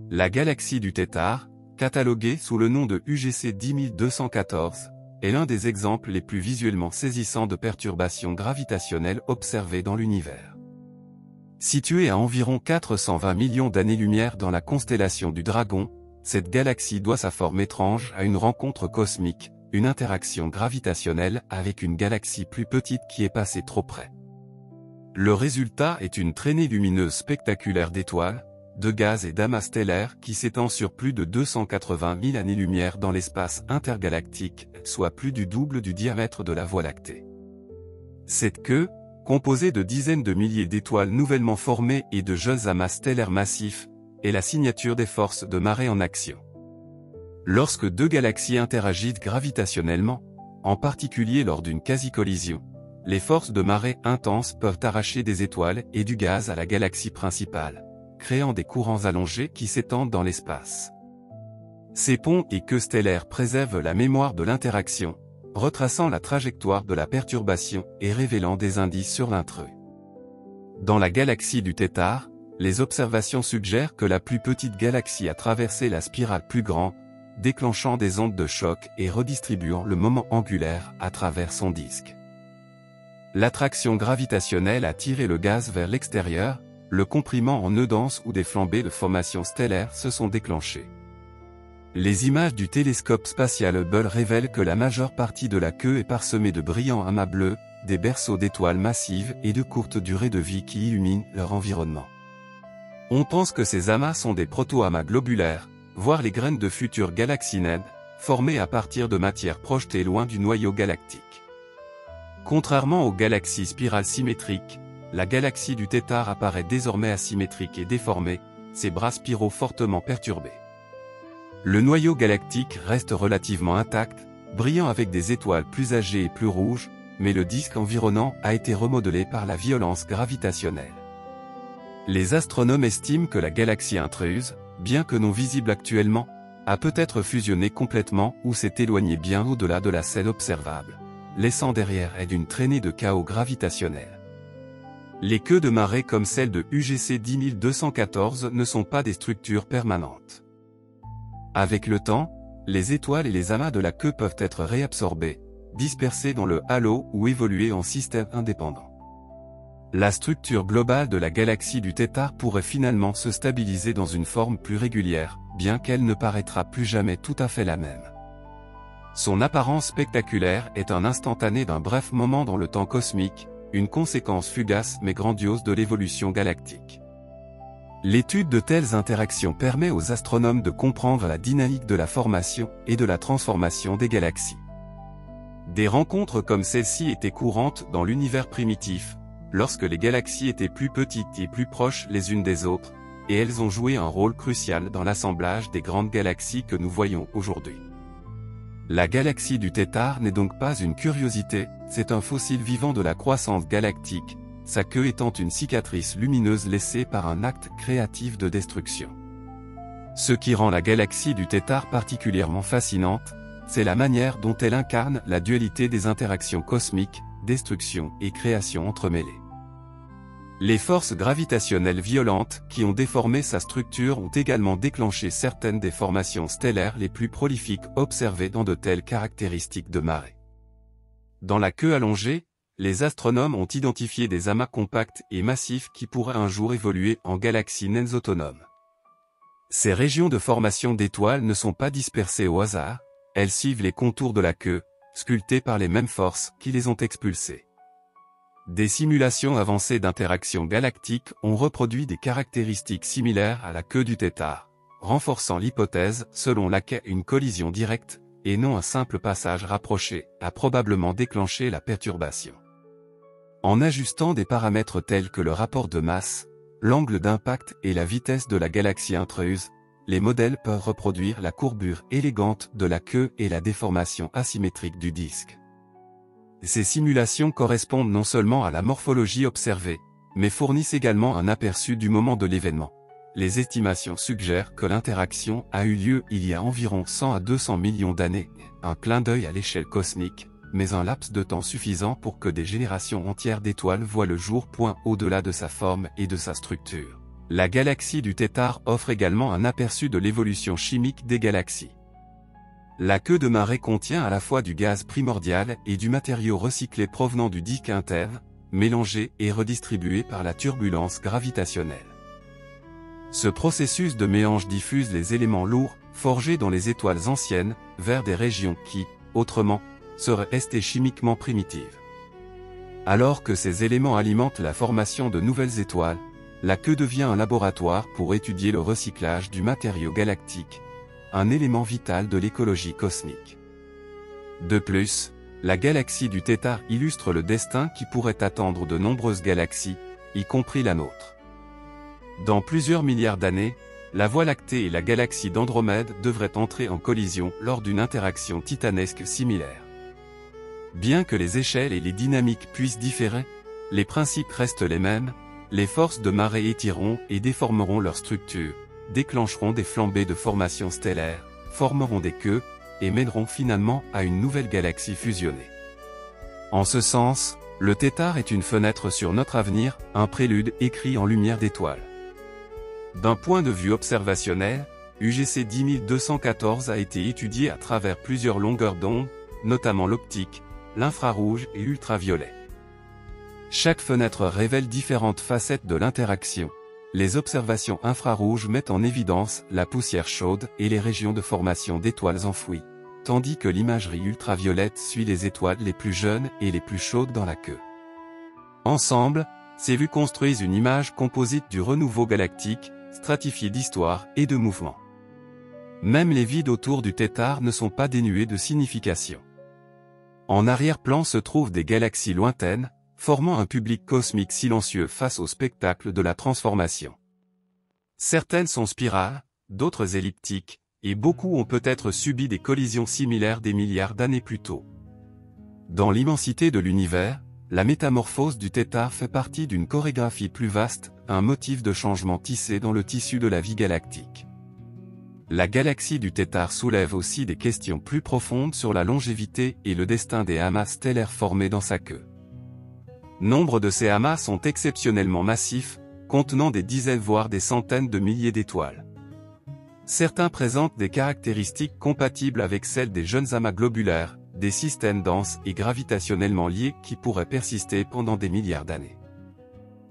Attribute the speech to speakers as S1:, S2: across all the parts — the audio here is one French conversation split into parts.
S1: La galaxie du Tétare, cataloguée sous le nom de UGC 10214, est l'un des exemples les plus visuellement saisissants de perturbations gravitationnelles observées dans l'univers. Située à environ 420 millions d'années-lumière dans la constellation du Dragon, cette galaxie doit sa forme étrange à une rencontre cosmique, une interaction gravitationnelle avec une galaxie plus petite qui est passée trop près. Le résultat est une traînée lumineuse spectaculaire d'étoiles, de gaz et d'amas stellaires qui s'étend sur plus de 280 000 années-lumière dans l'espace intergalactique, soit plus du double du diamètre de la Voie lactée. Cette queue, composée de dizaines de milliers d'étoiles nouvellement formées et de jeunes amas stellaires massifs, est la signature des forces de marée en action. Lorsque deux galaxies interagissent gravitationnellement, en particulier lors d'une quasi-collision, les forces de marée intenses peuvent arracher des étoiles et du gaz à la galaxie principale, créant des courants allongés qui s'étendent dans l'espace. Ces ponts et queues stellaires préservent la mémoire de l'interaction, retraçant la trajectoire de la perturbation et révélant des indices sur l'intrus. Dans la galaxie du Tétare, les observations suggèrent que la plus petite galaxie a traversé la spirale plus grande, déclenchant des ondes de choc et redistribuant le moment angulaire à travers son disque. L'attraction gravitationnelle a tiré le gaz vers l'extérieur, le comprimant en nœuds denses où des flambées de formations stellaires se sont déclenchées. Les images du télescope spatial Hubble révèlent que la majeure partie de la queue est parsemée de brillants amas bleus, des berceaux d'étoiles massives et de courte durée de vie qui illuminent leur environnement. On pense que ces amas sont des proto-amas globulaires, voire les graines de futures galaxies naines, formées à partir de matière projetée loin du noyau galactique. Contrairement aux galaxies spirales symétriques, la galaxie du Tétare apparaît désormais asymétrique et déformée, ses bras spiraux fortement perturbés. Le noyau galactique reste relativement intact, brillant avec des étoiles plus âgées et plus rouges, mais le disque environnant a été remodelé par la violence gravitationnelle. Les astronomes estiment que la galaxie intruse, bien que non visible actuellement, a peut-être fusionné complètement ou s'est éloignée bien au-delà de la scène observable, laissant derrière elle une traînée de chaos gravitationnel. Les queues de marée comme celle de UGC 10214 ne sont pas des structures permanentes. Avec le temps, les étoiles et les amas de la queue peuvent être réabsorbés, dispersés dans le halo ou évoluer en système indépendant. La structure globale de la galaxie du Tétare pourrait finalement se stabiliser dans une forme plus régulière, bien qu'elle ne paraîtra plus jamais tout à fait la même. Son apparence spectaculaire est un instantané d'un bref moment dans le temps cosmique, une conséquence fugace mais grandiose de l'évolution galactique. L'étude de telles interactions permet aux astronomes de comprendre la dynamique de la formation et de la transformation des galaxies. Des rencontres comme celle-ci étaient courantes dans l'univers primitif, lorsque les galaxies étaient plus petites et plus proches les unes des autres, et elles ont joué un rôle crucial dans l'assemblage des grandes galaxies que nous voyons aujourd'hui. La galaxie du Tétare n'est donc pas une curiosité, c'est un fossile vivant de la croissance galactique, sa queue étant une cicatrice lumineuse laissée par un acte créatif de destruction. Ce qui rend la galaxie du Tétare particulièrement fascinante, c'est la manière dont elle incarne la dualité des interactions cosmiques, destruction et création entremêlées. Les forces gravitationnelles violentes qui ont déformé sa structure ont également déclenché certaines des formations stellaires les plus prolifiques observées dans de telles caractéristiques de marée. Dans la queue allongée, les astronomes ont identifié des amas compacts et massifs qui pourraient un jour évoluer en galaxies naines autonomes. Ces régions de formation d'étoiles ne sont pas dispersées au hasard, elles suivent les contours de la queue, sculptées par les mêmes forces qui les ont expulsées. Des simulations avancées d'interactions galactiques ont reproduit des caractéristiques similaires à la queue du Tétare, renforçant l'hypothèse selon laquelle une collision directe, et non un simple passage rapproché, a probablement déclenché la perturbation. En ajustant des paramètres tels que le rapport de masse, l'angle d'impact et la vitesse de la galaxie intruse, les modèles peuvent reproduire la courbure élégante de la queue et la déformation asymétrique du disque. Ces simulations correspondent non seulement à la morphologie observée, mais fournissent également un aperçu du moment de l'événement. Les estimations suggèrent que l'interaction a eu lieu il y a environ 100 à 200 millions d'années, un clin d'œil à l'échelle cosmique, mais un laps de temps suffisant pour que des générations entières d'étoiles voient le jour. Au-delà de sa forme et de sa structure, La galaxie du Tétare offre également un aperçu de l'évolution chimique des galaxies. La queue de marée contient à la fois du gaz primordial et du matériau recyclé provenant du disque interne, mélangé et redistribué par la turbulence gravitationnelle. Ce processus de mélange diffuse les éléments lourds, forgés dans les étoiles anciennes, vers des régions qui, autrement, seraient restées chimiquement primitives. Alors que ces éléments alimentent la formation de nouvelles étoiles, la queue devient un laboratoire pour étudier le recyclage du matériau galactique, un élément vital de l'écologie cosmique. De plus, la galaxie du Tétare illustre le destin qui pourrait attendre de nombreuses galaxies, y compris la nôtre. Dans plusieurs milliards d'années, la Voie lactée et la galaxie d'Andromède devraient entrer en collision lors d'une interaction titanesque similaire. Bien que les échelles et les dynamiques puissent différer, les principes restent les mêmes, les forces de marée étireront et déformeront leur structure, déclencheront des flambées de formation stellaire, formeront des queues, et mèneront finalement à une nouvelle galaxie fusionnée. En ce sens, le Tétare est une fenêtre sur notre avenir, un prélude écrit en lumière d'étoiles. D'un point de vue observationnel, UGC 10214 a été étudié à travers plusieurs longueurs d'onde, notamment l'optique, l'infrarouge et l'ultraviolet. Chaque fenêtre révèle différentes facettes de l'interaction. Les observations infrarouges mettent en évidence la poussière chaude et les régions de formation d'étoiles enfouies, tandis que l'imagerie ultraviolette suit les étoiles les plus jeunes et les plus chaudes dans la queue. Ensemble, ces vues construisent une image composite du renouveau galactique, stratifié d'histoire et de mouvement. Même les vides autour du Tétare ne sont pas dénués de signification. En arrière-plan se trouvent des galaxies lointaines, formant un public cosmique silencieux face au spectacle de la transformation. Certaines sont spirales, d'autres elliptiques, et beaucoup ont peut-être subi des collisions similaires des milliards d'années plus tôt. Dans l'immensité de l'univers, la métamorphose du Tétare fait partie d'une chorégraphie plus vaste, un motif de changement tissé dans le tissu de la vie galactique. La galaxie du Tétare soulève aussi des questions plus profondes sur la longévité et le destin des amas stellaires formés dans sa queue. Nombre de ces amas sont exceptionnellement massifs, contenant des dizaines voire des centaines de milliers d'étoiles. Certains présentent des caractéristiques compatibles avec celles des jeunes amas globulaires, des systèmes denses et gravitationnellement liés qui pourraient persister pendant des milliards d'années.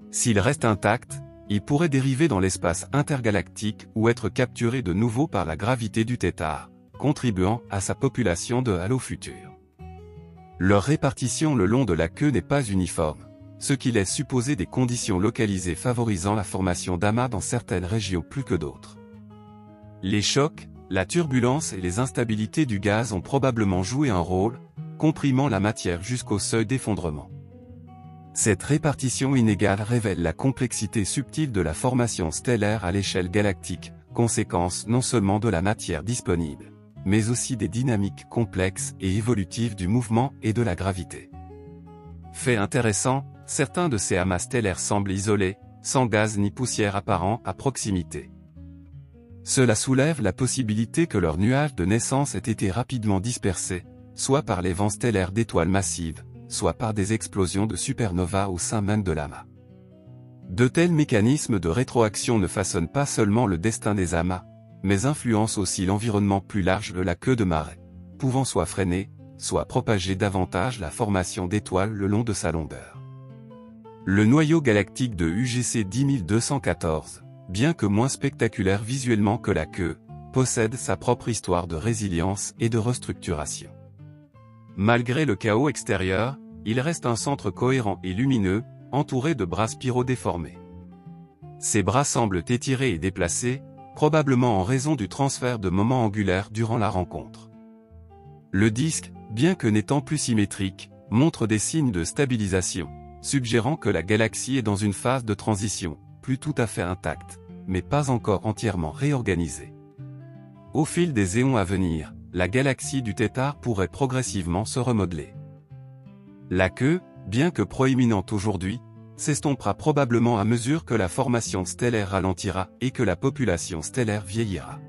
S1: S'ils restent intacts, ils pourraient dériver dans l'espace intergalactique ou être capturés de nouveau par la gravité du Tétare, contribuant à sa population de halos futurs. Leur répartition le long de la queue n'est pas uniforme, ce qui laisse supposer des conditions localisées favorisant la formation d'amas dans certaines régions plus que d'autres. Les chocs, la turbulence et les instabilités du gaz ont probablement joué un rôle, comprimant la matière jusqu'au seuil d'effondrement. Cette répartition inégale révèle la complexité subtile de la formation stellaire à l'échelle galactique, conséquence non seulement de la matière disponible, mais aussi des dynamiques complexes et évolutives du mouvement et de la gravité. Fait intéressant, certains de ces amas stellaires semblent isolés, sans gaz ni poussière apparent à proximité. Cela soulève la possibilité que leur nuage de naissance ait été rapidement dispersé, soit par les vents stellaires d'étoiles massives, soit par des explosions de supernovas au sein même de l'amas. De tels mécanismes de rétroaction ne façonnent pas seulement le destin des amas, mais influencent aussi l'environnement plus large de la queue de marée, pouvant soit freiner, soit propager davantage la formation d'étoiles le long de sa longueur. Le noyau galactique de UGC 10214, bien que moins spectaculaire visuellement que la queue, possède sa propre histoire de résilience et de restructuration. Malgré le chaos extérieur, il reste un centre cohérent et lumineux, entouré de bras spiraux déformés. Ces bras semblent étirés et déplacés, probablement en raison du transfert de moments angulaires durant la rencontre. Le disque, bien que n'étant plus symétrique, montre des signes de stabilisation, suggérant que la galaxie est dans une phase de transition, plus tout à fait intacte, mais pas encore entièrement réorganisée. Au fil des éons à venir, la galaxie du Tétare pourrait progressivement se remodeler. La queue, bien que proéminente aujourd'hui, s'estompera probablement à mesure que la formation stellaire ralentira et que la population stellaire vieillira.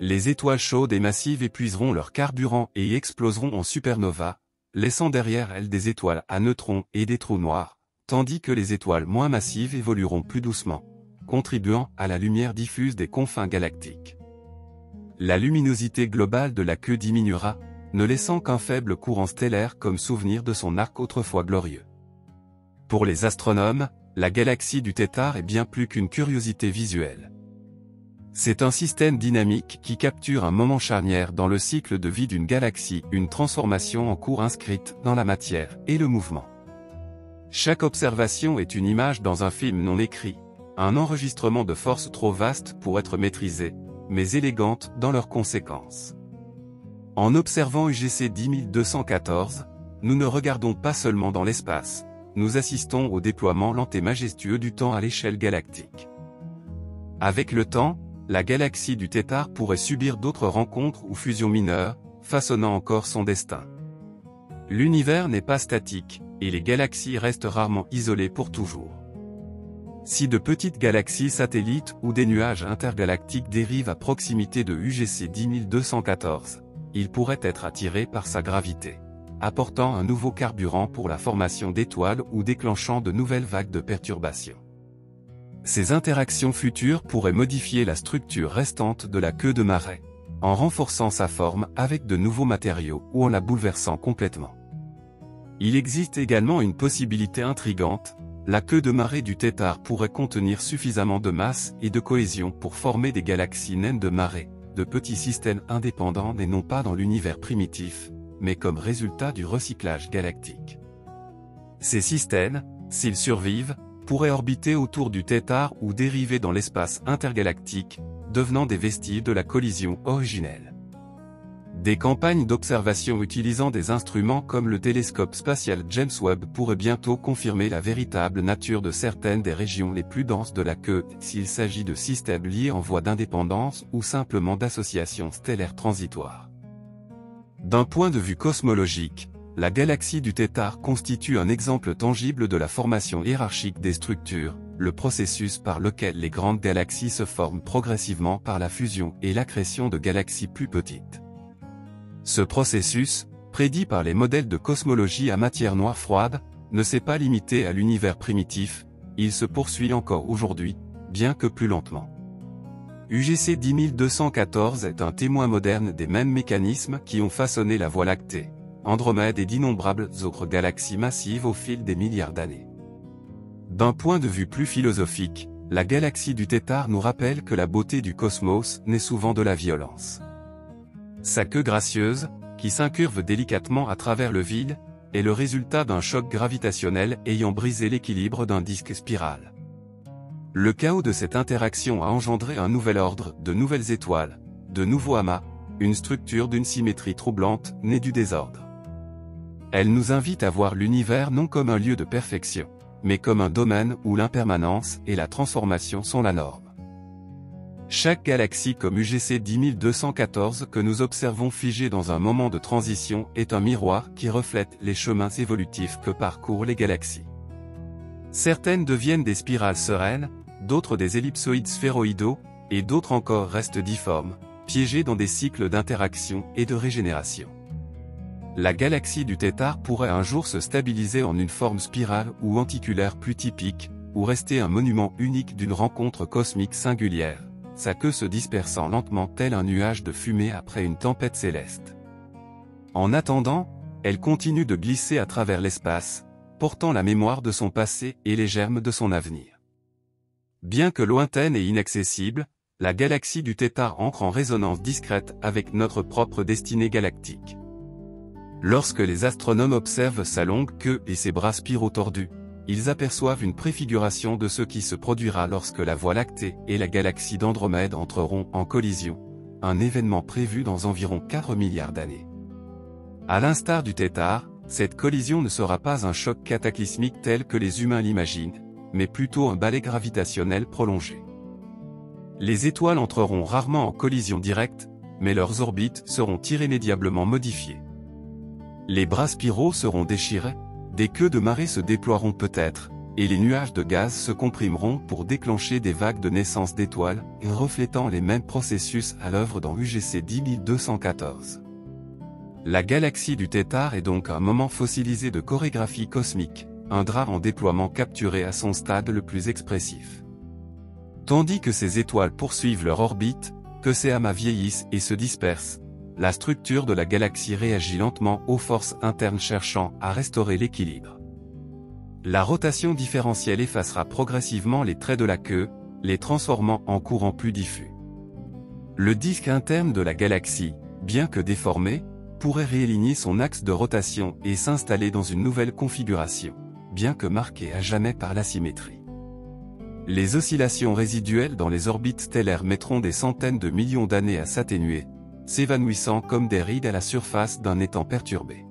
S1: Les étoiles chaudes et massives épuiseront leur carburant et exploseront en supernovas, laissant derrière elles des étoiles à neutrons et des trous noirs, tandis que les étoiles moins massives évolueront plus doucement, contribuant à la lumière diffuse des confins galactiques. La luminosité globale de la queue diminuera, ne laissant qu'un faible courant stellaire comme souvenir de son arc autrefois glorieux. Pour les astronomes, la galaxie du Tétard est bien plus qu'une curiosité visuelle. C'est un système dynamique qui capture un moment charnière dans le cycle de vie d'une galaxie, une transformation en cours inscrite dans la matière et le mouvement. Chaque observation est une image dans un film non écrit, un enregistrement de forces trop vastes pour être maîtrisées, mais élégantes dans leurs conséquences. En observant UGC 10214, nous ne regardons pas seulement dans l'espace, nous assistons au déploiement lent et majestueux du temps à l'échelle galactique. Avec le temps, la galaxie du Tétard pourrait subir d'autres rencontres ou fusions mineures, façonnant encore son destin. L'univers n'est pas statique, et les galaxies restent rarement isolées pour toujours. Si de petites galaxies satellites ou des nuages intergalactiques dérivent à proximité de UGC 10214, ils pourraient être attirés par sa gravité, apportant un nouveau carburant pour la formation d'étoiles ou déclenchant de nouvelles vagues de perturbations. Ces interactions futures pourraient modifier la structure restante de la queue de marée, en renforçant sa forme avec de nouveaux matériaux ou en la bouleversant complètement. Il existe également une possibilité intrigante, la queue de marée du Tétard pourrait contenir suffisamment de masse et de cohésion pour former des galaxies naines de marée, de petits systèmes indépendants et non pas dans l'univers primitif, mais comme résultat du recyclage galactique. Ces systèmes, s'ils survivent, pourraient orbiter autour du Tétard ou dériver dans l'espace intergalactique, devenant des vestiges de la collision originelle. Des campagnes d'observation utilisant des instruments comme le télescope spatial James Webb pourraient bientôt confirmer la véritable nature de certaines des régions les plus denses de la queue, s'il s'agit de systèmes liés en voie d'indépendance ou simplement d'associations stellaires transitoires. D'un point de vue cosmologique, la galaxie du Tétard constitue un exemple tangible de la formation hiérarchique des structures, le processus par lequel les grandes galaxies se forment progressivement par la fusion et l'accrétion de galaxies plus petites. Ce processus, prédit par les modèles de cosmologie à matière noire froide, ne s'est pas limité à l'univers primitif, il se poursuit encore aujourd'hui, bien que plus lentement. UGC 10214 est un témoin moderne des mêmes mécanismes qui ont façonné la Voie lactée, Andromède et d'innombrables autres galaxies massives au fil des milliards d'années. D'un point de vue plus philosophique, la galaxie du Tétard nous rappelle que la beauté du cosmos naît souvent de la violence. Sa queue gracieuse, qui s'incurve délicatement à travers le vide, est le résultat d'un choc gravitationnel ayant brisé l'équilibre d'un disque spiral. Le chaos de cette interaction a engendré un nouvel ordre, de nouvelles étoiles, de nouveaux amas, une structure d'une symétrie troublante, née du désordre. Elle nous invite à voir l'univers non comme un lieu de perfection, mais comme un domaine où l'impermanence et la transformation sont la norme. Chaque galaxie comme UGC 10214 que nous observons figée dans un moment de transition est un miroir qui reflète les chemins évolutifs que parcourent les galaxies. Certaines deviennent des spirales sereines, d'autres des ellipsoïdes sphéroïdaux, et d'autres encore restent difformes, piégées dans des cycles d'interaction et de régénération. La galaxie du Tétard pourrait un jour se stabiliser en une forme spirale ou anticulaire plus typique, ou rester un monument unique d'une rencontre cosmique singulière, sa queue se dispersant lentement tel un nuage de fumée après une tempête céleste. En attendant, elle continue de glisser à travers l'espace, portant la mémoire de son passé et les germes de son avenir. Bien que lointaine et inaccessible, la galaxie du Tétard entre en résonance discrète avec notre propre destinée galactique. Lorsque les astronomes observent sa longue queue et ses bras spiraux tordus, ils aperçoivent une préfiguration de ce qui se produira lorsque la Voie lactée et la galaxie d'Andromède entreront en collision, un événement prévu dans environ 4 milliards d'années. À l'instar du Tétard, cette collision ne sera pas un choc cataclysmique tel que les humains l'imaginent, mais plutôt un balai gravitationnel prolongé. Les étoiles entreront rarement en collision directe, mais leurs orbites seront irrémédiablement modifiées. Les bras spiraux seront déchirés, des queues de marée se déploieront peut-être, et les nuages de gaz se comprimeront pour déclencher des vagues de naissance d'étoiles, reflétant les mêmes processus à l'œuvre dans UGC 10214. La galaxie du Tétard est donc un moment fossilisé de chorégraphie cosmique, un drap en déploiement capturé à son stade le plus expressif. Tandis que ces étoiles poursuivent leur orbite, que ces amas vieillissent et se dispersent, la structure de la galaxie réagit lentement aux forces internes cherchant à restaurer l'équilibre. La rotation différentielle effacera progressivement les traits de la queue, les transformant en courants plus diffus. Le disque interne de la galaxie, bien que déformé, pourrait réaligner son axe de rotation et s'installer dans une nouvelle configuration, bien que marquée à jamais par l'asymétrie. Les oscillations résiduelles dans les orbites stellaires mettront des centaines de millions d'années à s'atténuer, s'évanouissant comme des rides à la surface d'un étang perturbé.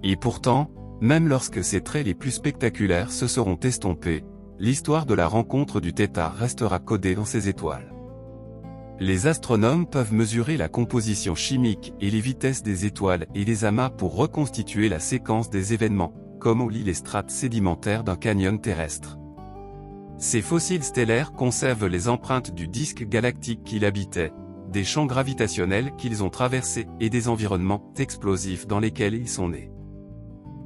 S1: Et pourtant, même lorsque ces traits les plus spectaculaires se seront estompés, l'histoire de la rencontre du tétard restera codée dans ces étoiles. Les astronomes peuvent mesurer la composition chimique et les vitesses des étoiles et des amas pour reconstituer la séquence des événements, comme on lit les strates sédimentaires d'un canyon terrestre. Ces fossiles stellaires conservent les empreintes du disque galactique qu'il habitait, des champs gravitationnels qu'ils ont traversés et des environnements explosifs dans lesquels ils sont nés.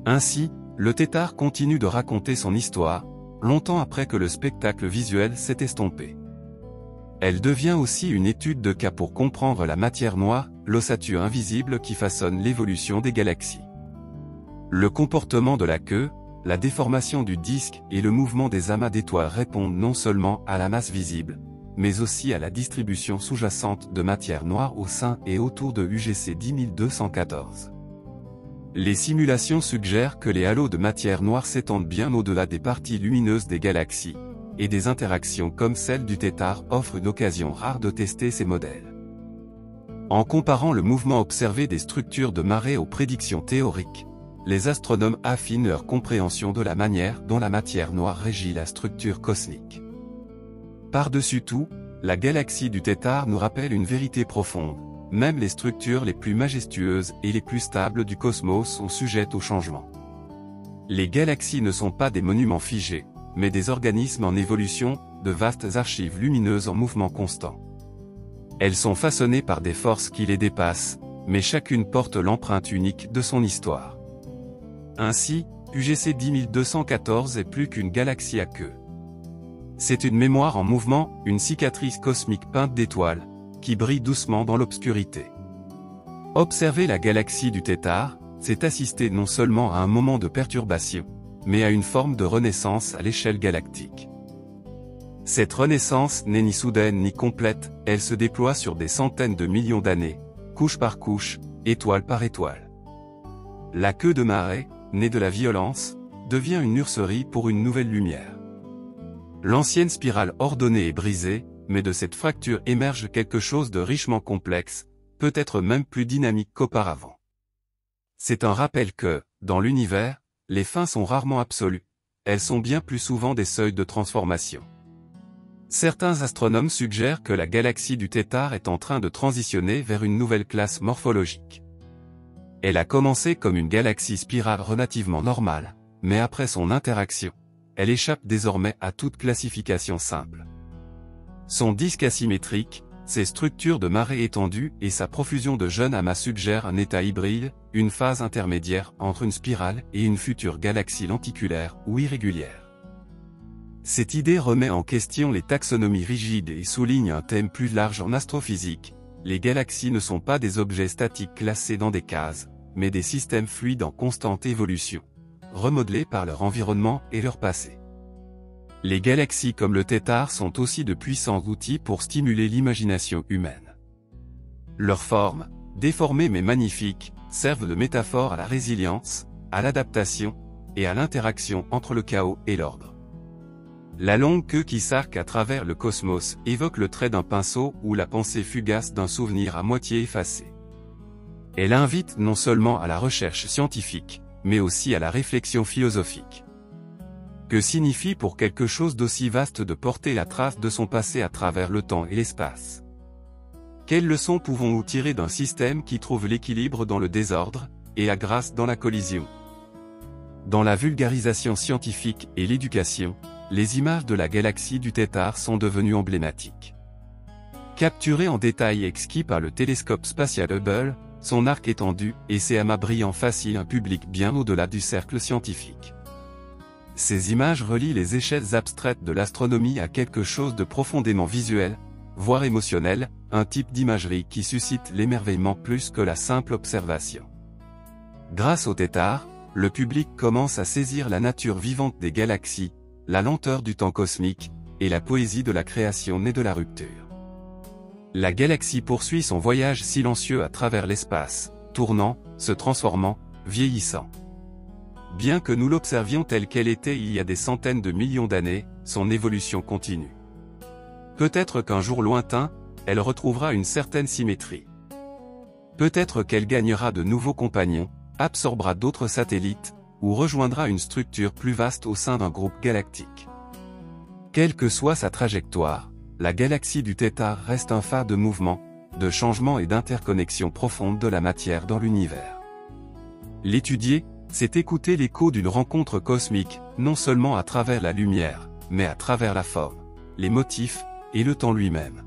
S1: Ainsi, le tétard continue de raconter son histoire, longtemps après que le spectacle visuel s'est estompé. Elle devient aussi une étude de cas pour comprendre la matière noire, l'ossature invisible qui façonne l'évolution des galaxies. Le comportement de la queue, la déformation du disque et le mouvement des amas d'étoiles répondent non seulement à la masse visible, mais aussi à la distribution sous-jacente de matière noire au sein et autour de UGC 10214. Les simulations suggèrent que les halos de matière noire s'étendent bien au-delà des parties lumineuses des galaxies, et des interactions comme celle du tétard offrent une occasion rare de tester ces modèles. En comparant le mouvement observé des structures de marée aux prédictions théoriques, les astronomes affinent leur compréhension de la manière dont la matière noire régit la structure cosmique. Par-dessus tout, la galaxie du tétard nous rappelle une vérité profonde. Même les structures les plus majestueuses et les plus stables du cosmos sont sujettes au changement. Les galaxies ne sont pas des monuments figés, mais des organismes en évolution, de vastes archives lumineuses en mouvement constant. Elles sont façonnées par des forces qui les dépassent, mais chacune porte l'empreinte unique de son histoire. Ainsi, UGC 10214 est plus qu'une galaxie à queue. C'est une mémoire en mouvement, une cicatrice cosmique peinte d'étoiles, qui brille doucement dans l'obscurité. Observer la galaxie du tétard, c'est assister non seulement à un moment de perturbation, mais à une forme de renaissance à l'échelle galactique. Cette renaissance n'est ni soudaine ni complète, elle se déploie sur des centaines de millions d'années, couche par couche, étoile par étoile. La queue de marée, née de la violence, devient une nurserie pour une nouvelle lumière. L'ancienne spirale ordonnée est brisée, mais de cette fracture émerge quelque chose de richement complexe, peut-être même plus dynamique qu'auparavant. C'est un rappel que, dans l'univers, les fins sont rarement absolues, elles sont bien plus souvent des seuils de transformation. Certains astronomes suggèrent que la galaxie du tétard est en train de transitionner vers une nouvelle classe morphologique. Elle a commencé comme une galaxie spirale relativement normale, mais après son interaction, elle échappe désormais à toute classification simple. Son disque asymétrique, ses structures de marée étendues et sa profusion de jeunes amas suggèrent un état hybride, une phase intermédiaire entre une spirale et une future galaxie lenticulaire ou irrégulière. Cette idée remet en question les taxonomies rigides et souligne un thème plus large en astrophysique. Les galaxies ne sont pas des objets statiques classés dans des cases, mais des systèmes fluides en constante évolution, remodelés par leur environnement et leur passé. Les galaxies comme le tétard sont aussi de puissants outils pour stimuler l'imagination humaine. Leurs formes, déformées mais magnifiques, servent de métaphore à la résilience, à l'adaptation, et à l'interaction entre le chaos et l'ordre. La longue queue qui s'arque à travers le cosmos évoque le trait d'un pinceau ou la pensée fugace d'un souvenir à moitié effacé. Elle invite non seulement à la recherche scientifique, mais aussi à la réflexion philosophique. Que signifie pour quelque chose d'aussi vaste de porter la trace de son passé à travers le temps et l'espace? Quelles leçons pouvons-nous tirer d'un système qui trouve l'équilibre dans le désordre, et la grâce dans la collision? Dans la vulgarisation scientifique et l'éducation, les images de la galaxie du tétard sont devenues emblématiques. Capturées en détail exquis par le télescope spatial Hubble, son arc étendu et ses amas brillants fascinent un public bien au-delà du cercle scientifique. Ces images relient les échelles abstraites de l'astronomie à quelque chose de profondément visuel, voire émotionnel, un type d'imagerie qui suscite l'émerveillement plus que la simple observation. Grâce au tétard, le public commence à saisir la nature vivante des galaxies, la lenteur du temps cosmique, et la poésie de la création née de la rupture. La galaxie poursuit son voyage silencieux à travers l'espace, tournant, se transformant, vieillissant. Bien que nous l'observions telle qu'elle était il y a des centaines de millions d'années, son évolution continue. Peut-être qu'un jour lointain, elle retrouvera une certaine symétrie. Peut-être qu'elle gagnera de nouveaux compagnons, absorbera d'autres satellites, ou rejoindra une structure plus vaste au sein d'un groupe galactique. Quelle que soit sa trajectoire, la galaxie du Tétard reste un phare de mouvement, de changement et d'interconnexion profonde de la matière dans l'univers. L'étudier, c'est écouter l'écho d'une rencontre cosmique, non seulement à travers la lumière, mais à travers la forme, les motifs, et le temps lui-même.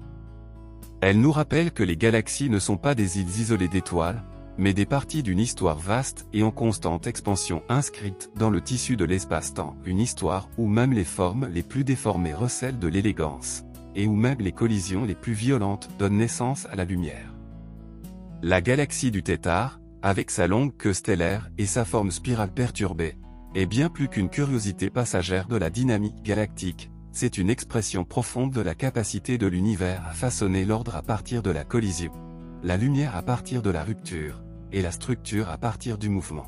S1: Elle nous rappelle que les galaxies ne sont pas des îles isolées d'étoiles, mais des parties d'une histoire vaste et en constante expansion inscrite dans le tissu de l'espace-temps, une histoire où même les formes les plus déformées recèlent de l'élégance, et où même les collisions les plus violentes donnent naissance à la lumière. La galaxie du Tétard, avec sa longue queue stellaire et sa forme spirale perturbée, est bien plus qu'une curiosité passagère de la dynamique galactique, c'est une expression profonde de la capacité de l'univers à façonner l'ordre à partir de la collision, la lumière à partir de la rupture, et la structure à partir du mouvement.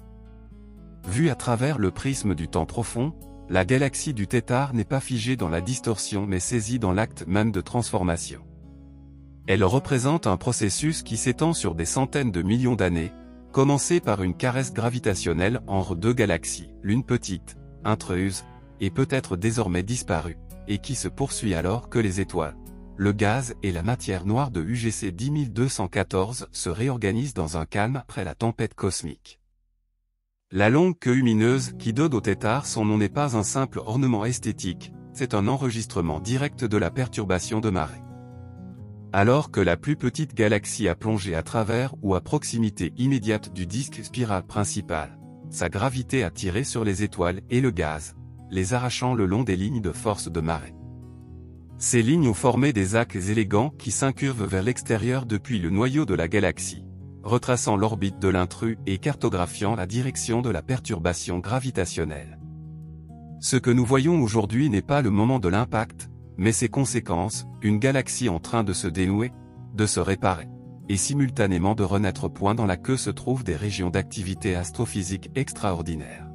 S1: Vue à travers le prisme du temps profond, la galaxie du Tétard n'est pas figée dans la distorsion mais saisie dans l'acte même de transformation. Elle représente un processus qui s'étend sur des centaines de millions d'années, commencé par une caresse gravitationnelle entre deux galaxies, l'une petite, intruse, et peut-être désormais disparue, et qui se poursuit alors que les étoiles, le gaz et la matière noire de UGC 10214 se réorganisent dans un calme après la tempête cosmique. La longue queue lumineuse qui donne au Tétard son nom n'est pas un simple ornement esthétique, c'est un enregistrement direct de la perturbation de marée. Alors que la plus petite galaxie a plongé à travers ou à proximité immédiate du disque spiral principal, sa gravité a tiré sur les étoiles et le gaz, les arrachant le long des lignes de force de marée. Ces lignes ont formé des arcs élégants qui s'incurvent vers l'extérieur depuis le noyau de la galaxie, retraçant l'orbite de l'intrus et cartographiant la direction de la perturbation gravitationnelle. Ce que nous voyons aujourd'hui n'est pas le moment de l'impact, mais ses conséquences, une galaxie en train de se dénouer, de se réparer, et simultanément de renaître. Dans la queue se trouvent des régions d'activité astrophysique extraordinaires.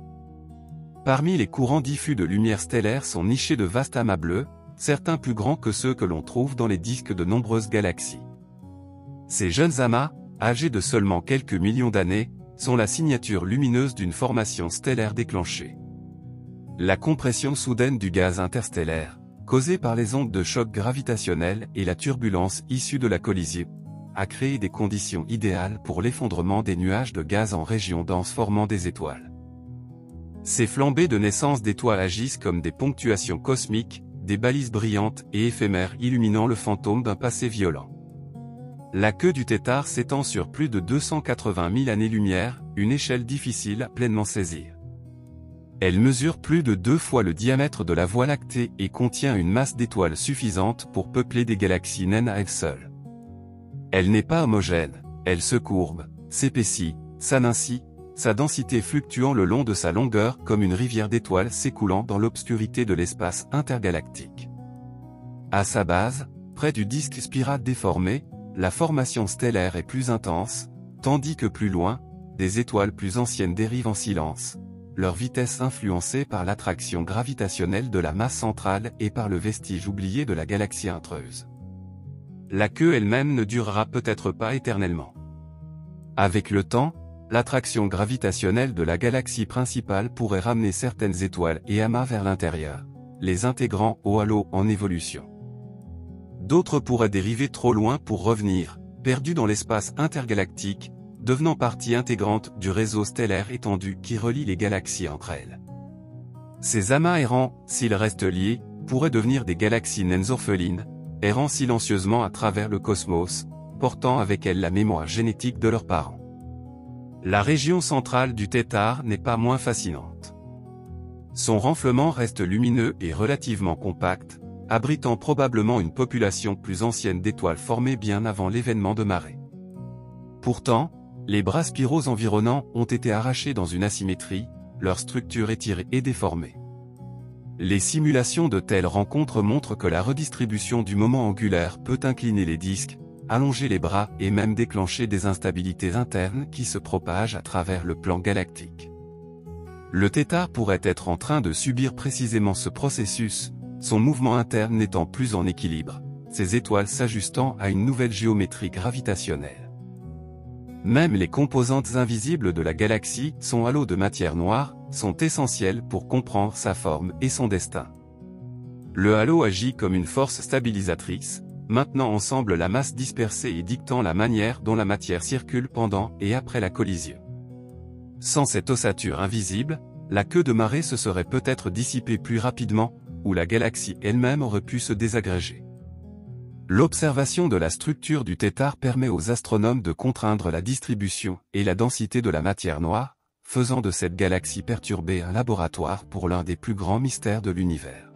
S1: Parmi les courants diffus de lumière stellaire sont nichés de vastes amas bleus, certains plus grands que ceux que l'on trouve dans les disques de nombreuses galaxies. Ces jeunes amas, âgés de seulement quelques millions d'années, sont la signature lumineuse d'une formation stellaire déclenchée. La compression soudaine du gaz interstellaire, causée par les ondes de choc gravitationnel et la turbulence issue de la collision, a créé des conditions idéales pour l'effondrement des nuages de gaz en régions denses formant des étoiles. Ces flambées de naissance d'étoiles agissent comme des ponctuations cosmiques, des balises brillantes et éphémères illuminant le fantôme d'un passé violent. La queue du Tétard s'étend sur plus de 280 000 années-lumière, une échelle difficile à pleinement saisir. Elle mesure plus de 2 fois le diamètre de la Voie lactée et contient une masse d'étoiles suffisante pour peupler des galaxies naines à elle seule. Elle n'est pas homogène, elle se courbe, s'épaissit, s'amincit, sa densité fluctuant le long de sa longueur comme une rivière d'étoiles s'écoulant dans l'obscurité de l'espace intergalactique. À sa base, près du disque spiral déformé, la formation stellaire est plus intense, tandis que plus loin, des étoiles plus anciennes dérivent en silence, leur vitesse influencée par l'attraction gravitationnelle de la masse centrale et par le vestige oublié de la galaxie intreuse. La queue elle-même ne durera peut-être pas éternellement. Avec le temps, l'attraction gravitationnelle de la galaxie principale pourrait ramener certaines étoiles et amas vers l'intérieur, les intégrant au halo en évolution. D'autres pourraient dériver trop loin pour revenir, perdus dans l'espace intergalactique, devenant partie intégrante du réseau stellaire étendu qui relie les galaxies entre elles. Ces amas errants, s'ils restent liés, pourraient devenir des galaxies naines orphelines, errant silencieusement à travers le cosmos, portant avec elles la mémoire génétique de leurs parents. La région centrale du Tétard n'est pas moins fascinante. Son renflement reste lumineux et relativement compact, abritant probablement une population plus ancienne d'étoiles formées bien avant l'événement de marée. Pourtant, les bras spiraux environnants ont été arrachés dans une asymétrie, leur structure étirée et déformée. Les simulations de telles rencontres montrent que la redistribution du moment angulaire peut incliner les disques, allonger les bras et même déclencher des instabilités internes qui se propagent à travers le plan galactique. Le tétard pourrait être en train de subir précisément ce processus, son mouvement interne n'étant plus en équilibre, ses étoiles s'ajustant à une nouvelle géométrie gravitationnelle. Même les composantes invisibles de la galaxie, son halo de matière noire, sont essentielles pour comprendre sa forme et son destin. Le halo agit comme une force stabilisatrice, maintenant ensemble la masse dispersée et dictant la manière dont la matière circule pendant et après la collision. Sans cette ossature invisible, la queue de marée se serait peut-être dissipée plus rapidement, ou la galaxie elle-même aurait pu se désagréger. L'observation de la structure du tétard permet aux astronomes de contraindre la distribution et la densité de la matière noire, faisant de cette galaxie perturbée un laboratoire pour l'un des plus grands mystères de l'univers.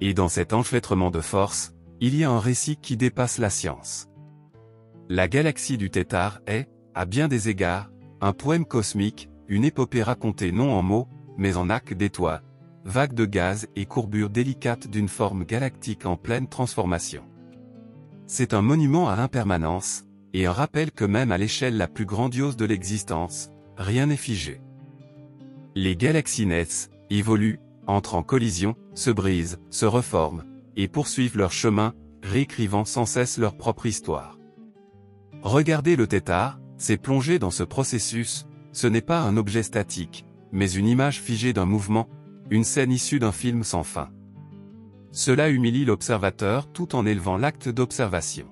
S1: Et dans cet enchevêtrement de forces, il y a un récit qui dépasse la science. La galaxie du tétard est, à bien des égards, un poème cosmique, une épopée racontée non en mots, mais en arcs d'étoiles, vagues de gaz et courbures délicates d'une forme galactique en pleine transformation. C'est un monument à l'impermanence, et un rappel que même à l'échelle la plus grandiose de l'existence, rien n'est figé. Les galaxies naissent, évoluent, entrent en collision, se brisent, se reforment, et poursuivent leur chemin, réécrivant sans cesse leur propre histoire. Regarder le tétard, c'est plonger dans ce processus, ce n'est pas un objet statique, mais une image figée d'un mouvement, une scène issue d'un film sans fin. Cela humilie l'observateur tout en élevant l'acte d'observation.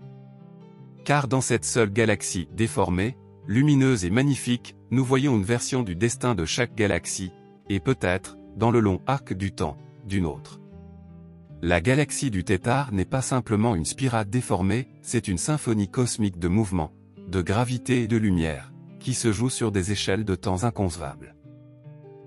S1: Car dans cette seule galaxie déformée, lumineuse et magnifique, nous voyons une version du destin de chaque galaxie, et peut-être, dans le long arc du temps, d'une autre. La galaxie du tétard n'est pas simplement une spirale déformée, c'est une symphonie cosmique de mouvement, de gravité et de lumière, qui se joue sur des échelles de temps inconcevables.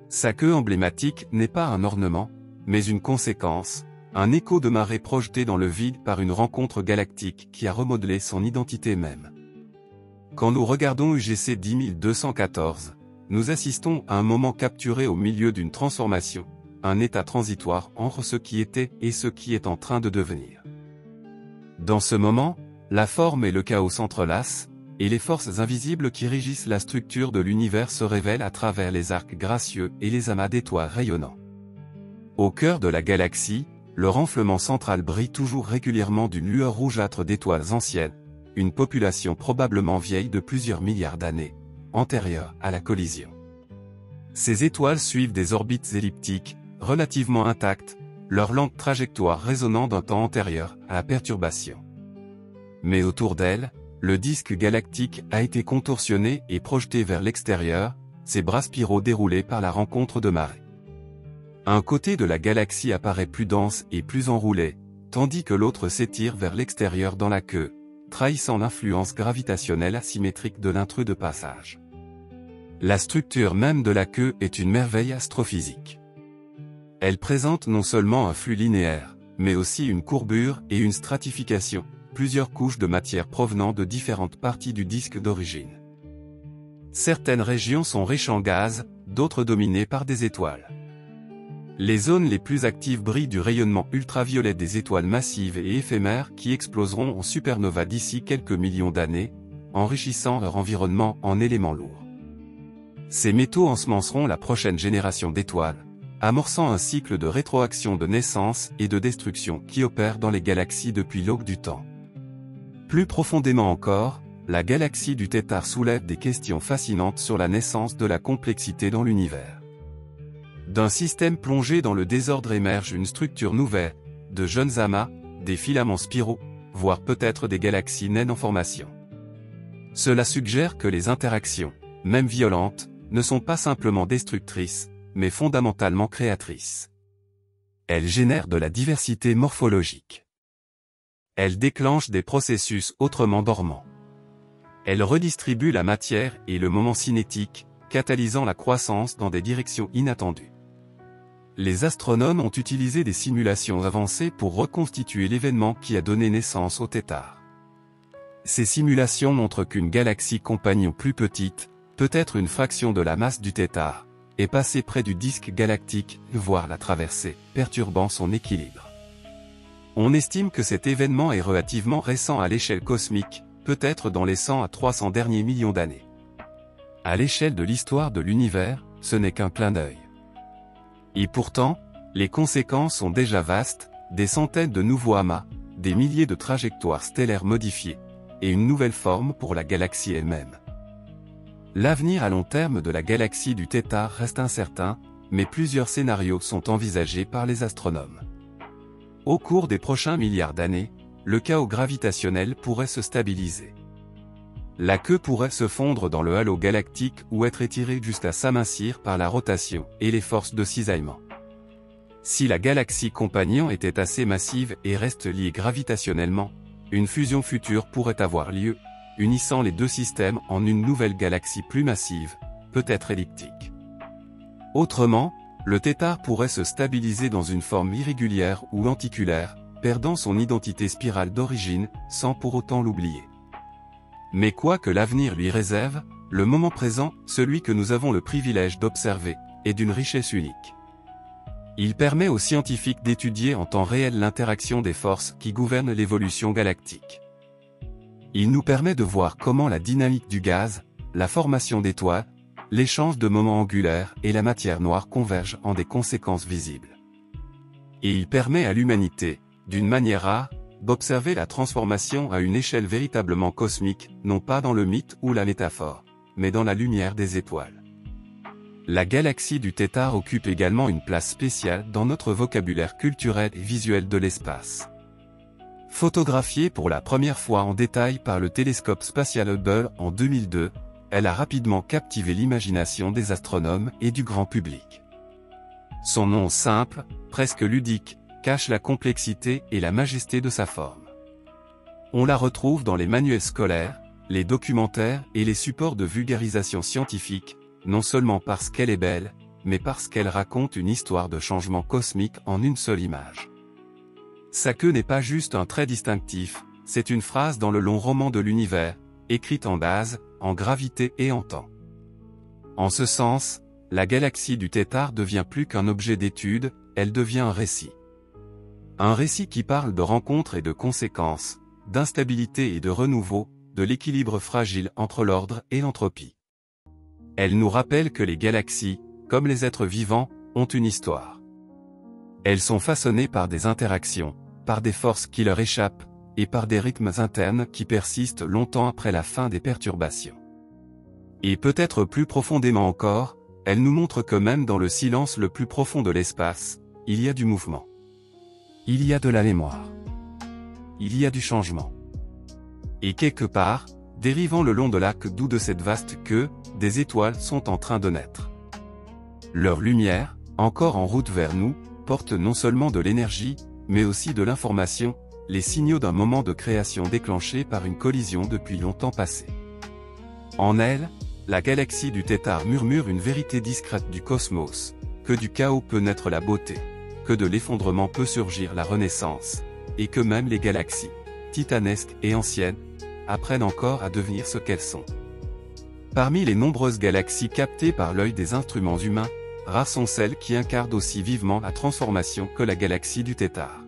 S1: Sa queue emblématique n'est pas un ornement, mais une conséquence, un écho de marée projeté dans le vide par une rencontre galactique qui a remodelé son identité même. Quand nous regardons UGC 10214, nous assistons à un moment capturé au milieu d'une transformation, un état transitoire entre ce qui était et ce qui est en train de devenir. Dans ce moment, la forme et le chaos s'entrelacent, et les forces invisibles qui régissent la structure de l'univers se révèlent à travers les arcs gracieux et les amas d'étoiles rayonnants. Au cœur de la galaxie, le renflement central brille toujours régulièrement d'une lueur rougeâtre d'étoiles anciennes, une population probablement vieille de plusieurs milliards d'années, antérieure à la collision. Ces étoiles suivent des orbites elliptiques, relativement intactes, leur lente trajectoire résonnant d'un temps antérieur à la perturbation. Mais autour d'elles, le disque galactique a été contorsionné et projeté vers l'extérieur, ses bras spiraux déroulés par la rencontre de marées. Un côté de la galaxie apparaît plus dense et plus enroulé, tandis que l'autre s'étire vers l'extérieur dans la queue, trahissant l'influence gravitationnelle asymétrique de l'intrus de passage. La structure même de la queue est une merveille astrophysique. Elle présente non seulement un flux linéaire, mais aussi une courbure et une stratification, plusieurs couches de matière provenant de différentes parties du disque d'origine. Certaines régions sont riches en gaz, d'autres dominées par des étoiles. Les zones les plus actives brillent du rayonnement ultraviolet des étoiles massives et éphémères qui exploseront en supernova d'ici quelques millions d'années, enrichissant leur environnement en éléments lourds. Ces métaux ensemenceront la prochaine génération d'étoiles, amorçant un cycle de rétroaction de naissance et de destruction qui opère dans les galaxies depuis l'aube du temps. Plus profondément encore, la galaxie du tétard soulève des questions fascinantes sur la naissance de la complexité dans l'univers. D'un système plongé dans le désordre émerge une structure nouvelle, de jeunes amas, des filaments spiraux, voire peut-être des galaxies naines en formation. Cela suggère que les interactions, même violentes, ne sont pas simplement destructrices, mais fondamentalement créatrices. Elles génèrent de la diversité morphologique. Elles déclenchent des processus autrement dormants. Elles redistribuent la matière et le moment cinétique, catalysant la croissance dans des directions inattendues. les astronomes ont utilisé des simulations avancées pour reconstituer l'événement qui a donné naissance au tétard. Ces simulations montrent qu'une galaxie compagnon plus petite, peut-être une fraction de la masse du tétard, est passée près du disque galactique, voire l'a traversé, perturbant son équilibre. On estime que cet événement est relativement récent à l'échelle cosmique, peut-être dans les 100 à 300 derniers millions d'années. À l'échelle de l'histoire de l'univers, ce n'est qu'un clin d'œil. Et pourtant, les conséquences sont déjà vastes, des centaines de nouveaux amas, des milliers de trajectoires stellaires modifiées, et une nouvelle forme pour la galaxie elle-même. L'avenir à long terme de la galaxie du tétard reste incertain, mais plusieurs scénarios sont envisagés par les astronomes. Au cours des prochains milliards d'années, le chaos gravitationnel pourrait se stabiliser. La queue pourrait se fondre dans le halo galactique ou être étirée jusqu'à s'amincir par la rotation et les forces de cisaillement. Si la galaxie compagnon était assez massive et reste liée gravitationnellement, une fusion future pourrait avoir lieu, unissant les deux systèmes en une nouvelle galaxie plus massive, peut-être elliptique. Autrement, le tétard pourrait se stabiliser dans une forme irrégulière ou lenticulaire, perdant son identité spirale d'origine, sans pour autant l'oublier. Mais quoi que l'avenir lui réserve, le moment présent, celui que nous avons le privilège d'observer, est d'une richesse unique. Il permet aux scientifiques d'étudier en temps réel l'interaction des forces qui gouvernent l'évolution galactique. Il nous permet de voir comment la dynamique du gaz, la formation d'étoiles, l'échange de moments angulaires et la matière noire convergent en des conséquences visibles. Et il permet à l'humanité, d'une manière rare, d'observer la transformation à une échelle véritablement cosmique, non pas dans le mythe ou la métaphore, mais dans la lumière des étoiles. La galaxie du tétard occupe également une place spéciale dans notre vocabulaire culturel et visuel de l'espace. Photographiée pour la première fois en détail par le télescope spatial Hubble en 2002, elle a rapidement captivé l'imagination des astronomes et du grand public. Son nom simple, presque ludique, cache la complexité et la majesté de sa forme. On la retrouve dans les manuels scolaires, les documentaires et les supports de vulgarisation scientifique, non seulement parce qu'elle est belle, mais parce qu'elle raconte une histoire de changement cosmique en une seule image. Sa queue n'est pas juste un trait distinctif, c'est une phrase dans le long roman de l'univers, écrite en gaz, en gravité et en temps. En ce sens, la galaxie du tétard devient plus qu'un objet d'étude, elle devient un récit. Un récit qui parle de rencontres et de conséquences, d'instabilité et de renouveau, de l'équilibre fragile entre l'ordre et l'entropie. Elle nous rappelle que les galaxies, comme les êtres vivants, ont une histoire. Elles sont façonnées par des interactions, par des forces qui leur échappent, et par des rythmes internes qui persistent longtemps après la fin des perturbations. Et peut-être plus profondément encore, elles nous montrent que même dans le silence le plus profond de l'espace, il y a du mouvement. Il y a de la mémoire. Il y a du changement. Et quelque part, dérivant le long de l'arc doux de cette vaste queue, des étoiles sont en train de naître. Leur lumière, encore en route vers nous, porte non seulement de l'énergie, mais aussi de l'information, les signaux d'un moment de création déclenché par une collision depuis longtemps passée. En elle, la galaxie du tétard murmure une vérité discrète du cosmos, que du chaos peut naître la beauté, que de l'effondrement peut surgir la renaissance, et que même les galaxies, titanesques et anciennes, apprennent encore à devenir ce qu'elles sont. Parmi les nombreuses galaxies captées par l'œil des instruments humains, rares sont celles qui incarnent aussi vivement la transformation que la galaxie du tétard.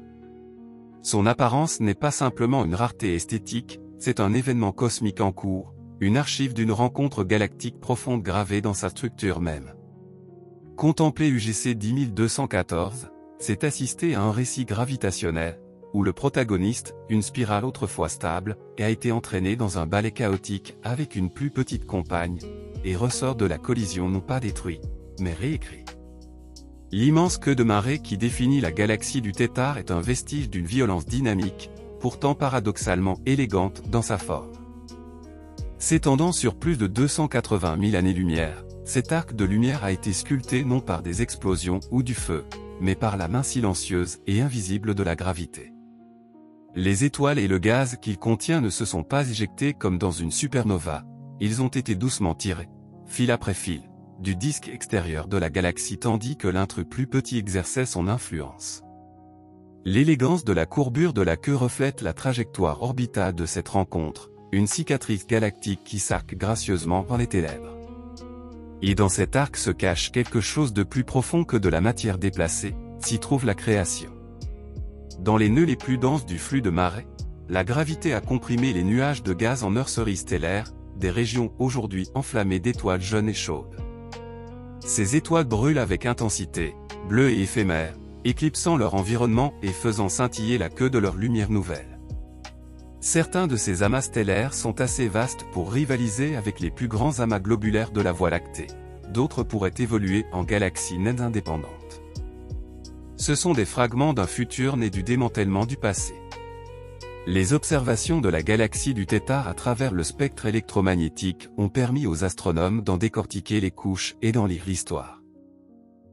S1: Son apparence n'est pas simplement une rareté esthétique, c'est un événement cosmique en cours, une archive d'une rencontre galactique profonde gravée dans sa structure même. Contempler UGC 10214, c'est assister à un récit gravitationnel, où le protagoniste, une spirale autrefois stable, a été entraîné dans un balai chaotique avec une plus petite compagne, et ressort de la collision non pas détruit, mais réécrit. L'immense queue de marée qui définit la galaxie du tétard est un vestige d'une violence dynamique, pourtant paradoxalement élégante dans sa forme. S'étendant sur plus de 280 000 années-lumière, cet arc de lumière a été sculpté non par des explosions ou du feu, mais par la main silencieuse et invisible de la gravité. Les étoiles et le gaz qu'il contient ne se sont pas éjectés comme dans une supernova, ils ont été doucement tirés, fil après fil, du disque extérieur de la galaxie tandis que l'intrus plus petit exerçait son influence. L'élégance de la courbure de la queue reflète la trajectoire orbitale de cette rencontre, une cicatrice galactique qui s'arque gracieusement dans les ténèbres. Et dans cet arc se cache quelque chose de plus profond que de la matière déplacée, s'y trouve la création. Dans les nœuds les plus denses du flux de marée, la gravité a comprimé les nuages de gaz en nurseries stellaires, des régions aujourd'hui enflammées d'étoiles jeunes et chaudes. Ces étoiles brûlent avec intensité, bleues et éphémères, éclipsant leur environnement et faisant scintiller la queue de leur lumière nouvelle. Certains de ces amas stellaires sont assez vastes pour rivaliser avec les plus grands amas globulaires de la Voie lactée, d'autres pourraient évoluer en galaxies naines indépendantes. Ce sont des fragments d'un futur né du démantèlement du passé. Les observations de la galaxie du Tétare à travers le spectre électromagnétique ont permis aux astronomes d'en décortiquer les couches et d'en lire l'histoire.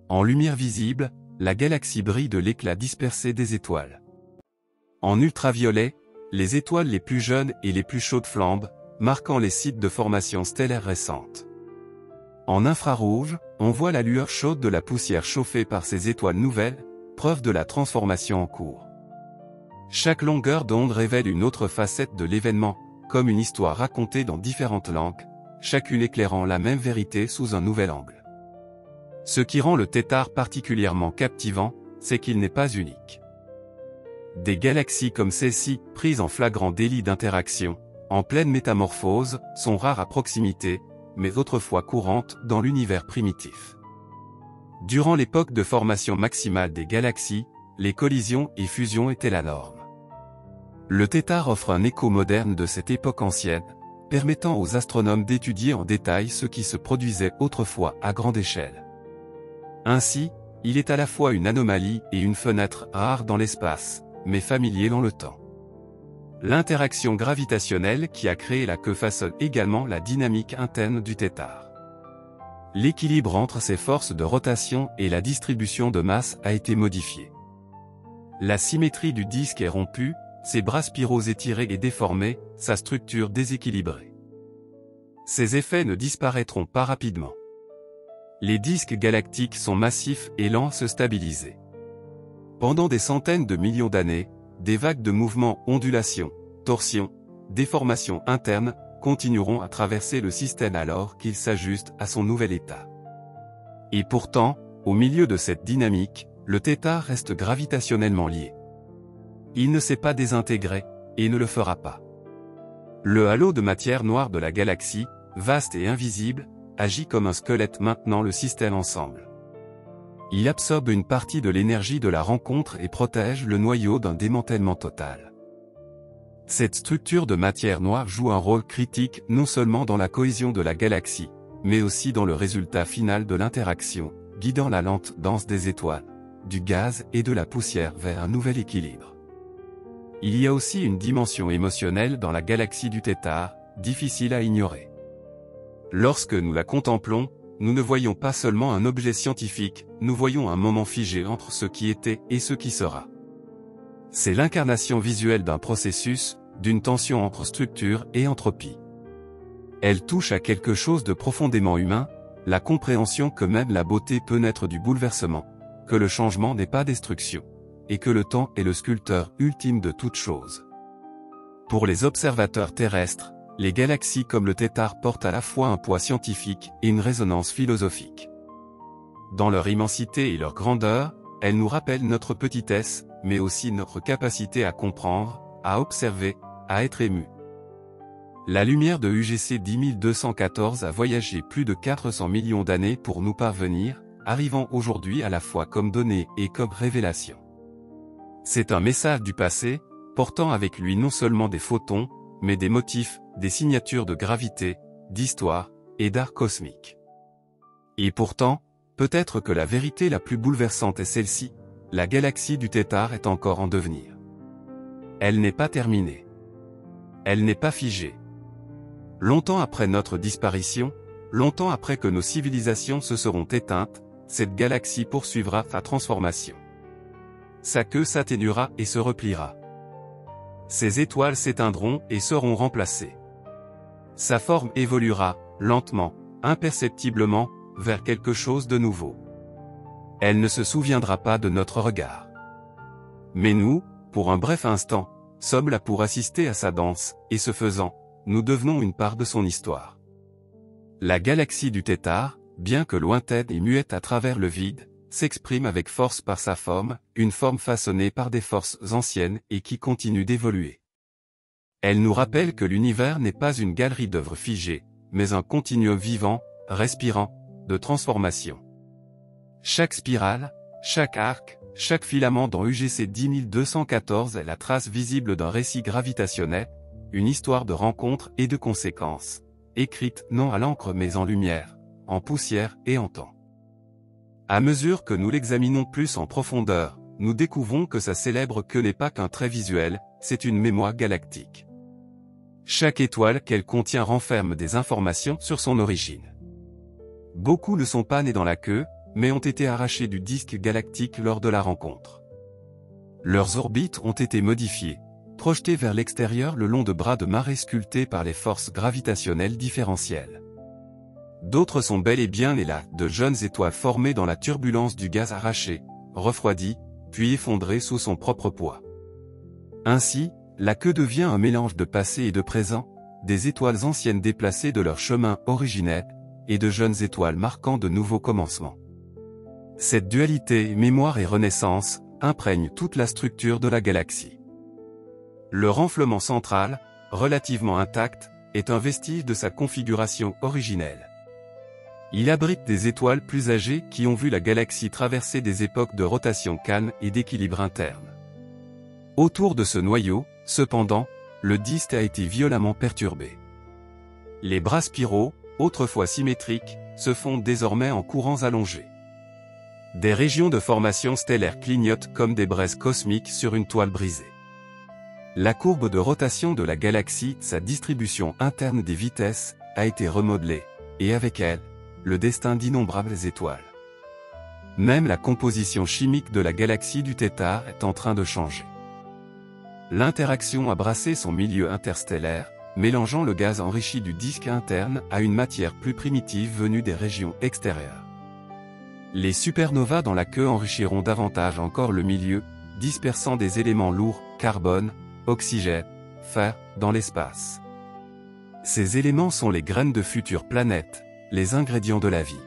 S1: En lumière visible, la galaxie brille de l'éclat dispersé des étoiles. En ultraviolet, les étoiles les plus jeunes et les plus chaudes flambent, marquant les sites de formation stellaire récentes. En infrarouge, on voit la lueur chaude de la poussière chauffée par ces étoiles nouvelles, preuve de la transformation en cours. Chaque longueur d'onde révèle une autre facette de l'événement, comme une histoire racontée dans différentes langues, chacune éclairant la même vérité sous un nouvel angle. Ce qui rend le Tétare particulièrement captivant, c'est qu'il n'est pas unique. Des galaxies comme celle-ci, prises en flagrant délit d'interaction, en pleine métamorphose, sont rares à proximité, mais autrefois courantes dans l'univers primitif. Durant l'époque de formation maximale des galaxies, les collisions et fusions étaient la norme. Le Tétare offre un écho moderne de cette époque ancienne, permettant aux astronomes d'étudier en détail ce qui se produisait autrefois à grande échelle. Ainsi, il est à la fois une anomalie et une fenêtre rare dans l'espace, mais familier dans le temps. L'interaction gravitationnelle qui a créé la queue façonne également la dynamique interne du Tétare. L'équilibre entre ses forces de rotation et la distribution de masse a été modifié. La symétrie du disque est rompue, ses bras spiraux étirés et déformés, sa structure déséquilibrée. Ces effets ne disparaîtront pas rapidement. Les disques galactiques sont massifs et lents à se stabiliser. Pendant des centaines de millions d'années, des vagues de mouvements, ondulations, torsions, déformations internes, continueront à traverser le système alors qu'il s'ajuste à son nouvel état. Et pourtant, au milieu de cette dynamique, le Tétare reste gravitationnellement lié. Il ne s'est pas désintégré, et ne le fera pas. Le halo de matière noire de la galaxie, vaste et invisible, agit comme un squelette maintenant le système ensemble. Il absorbe une partie de l'énergie de la rencontre et protège le noyau d'un démantèlement total. Cette structure de matière noire joue un rôle critique non seulement dans la cohésion de la galaxie, mais aussi dans le résultat final de l'interaction, guidant la lente danse des étoiles, du gaz et de la poussière vers un nouvel équilibre. Il y a aussi une dimension émotionnelle dans la galaxie du Tétare, difficile à ignorer. Lorsque nous la contemplons, nous ne voyons pas seulement un objet scientifique, nous voyons un moment figé entre ce qui était et ce qui sera. C'est l'incarnation visuelle d'un processus, d'une tension entre structure et entropie. Elle touche à quelque chose de profondément humain, la compréhension que même la beauté peut naître du bouleversement, que le changement n'est pas destruction, et que le temps est le sculpteur ultime de toute chose. Pour les observateurs terrestres, les galaxies comme le Tétare portent à la fois un poids scientifique et une résonance philosophique. Dans leur immensité et leur grandeur, elles nous rappellent notre petitesse, mais aussi notre capacité à comprendre, à observer, à être ému. La lumière de UGC 10214 a voyagé plus de 400 millions d'années pour nous parvenir, arrivant aujourd'hui à la fois comme donnée et comme révélation. C'est un message du passé, portant avec lui non seulement des photons, mais des motifs, des signatures de gravité, d'histoire, et d'art cosmique. Et pourtant, peut-être que la vérité la plus bouleversante est celle-ci, la galaxie du Tétare est encore en devenir. Elle n'est pas terminée. Elle n'est pas figée. Longtemps après notre disparition, longtemps après que nos civilisations se seront éteintes, cette galaxie poursuivra sa transformation. Sa queue s'atténuera et se repliera. Ses étoiles s'éteindront et seront remplacées. Sa forme évoluera, lentement, imperceptiblement, vers quelque chose de nouveau. Elle ne se souviendra pas de notre regard. Mais nous, pour un bref instant, sommes là pour assister à sa danse, et ce faisant, nous devenons une part de son histoire. La galaxie du Tétare, bien que lointaine et muette à travers le vide, s'exprime avec force par sa forme, une forme façonnée par des forces anciennes et qui continue d'évoluer. Elle nous rappelle que l'univers n'est pas une galerie d'œuvres figées, mais un continuum vivant, respirant, de transformation. Chaque spirale, chaque arc, chaque filament dans UGC 10214 est la trace visible d'un récit gravitationnel, une histoire de rencontres et de conséquences, écrite non à l'encre mais en lumière, en poussière et en temps. À mesure que nous l'examinons plus en profondeur, nous découvrons que sa célèbre queue n'est pas qu'un trait visuel, c'est une mémoire galactique. Chaque étoile qu'elle contient renferme des informations sur son origine. Beaucoup ne sont pas nés dans la queue, mais ont été arrachés du disque galactique lors de la rencontre. Leurs orbites ont été modifiées, projetées vers l'extérieur le long de bras de marée sculptés par les forces gravitationnelles différentielles. D'autres sont bel et bien nés là, de jeunes étoiles formées dans la turbulence du gaz arraché, refroidi, puis effondré sous son propre poids. Ainsi, la queue devient un mélange de passé et de présent, des étoiles anciennes déplacées de leur chemin originel, et de jeunes étoiles marquant de nouveaux commencements. Cette dualité, mémoire et renaissance, imprègne toute la structure de la galaxie. Le renflement central, relativement intact, est un vestige de sa configuration originelle. Il abrite des étoiles plus âgées qui ont vu la galaxie traverser des époques de rotation calme et d'équilibre interne. Autour de ce noyau, cependant, le disque a été violemment perturbé. Les bras spiraux, autrefois symétriques, se fondent désormais en courants allongés. Des régions de formation stellaire clignotent comme des braises cosmiques sur une toile brisée. La courbe de rotation de la galaxie, sa distribution interne des vitesses, a été remodelée, et avec elle, le destin d'innombrables étoiles. Même la composition chimique de la galaxie du Tétare est en train de changer. L'interaction a brassé son milieu interstellaire, mélangeant le gaz enrichi du disque interne à une matière plus primitive venue des régions extérieures. Les supernovas dans la queue enrichiront davantage encore le milieu, dispersant des éléments lourds, carbone, oxygène, fer, dans l'espace. Ces éléments sont les graines de futures planètes, les ingrédients de la vie.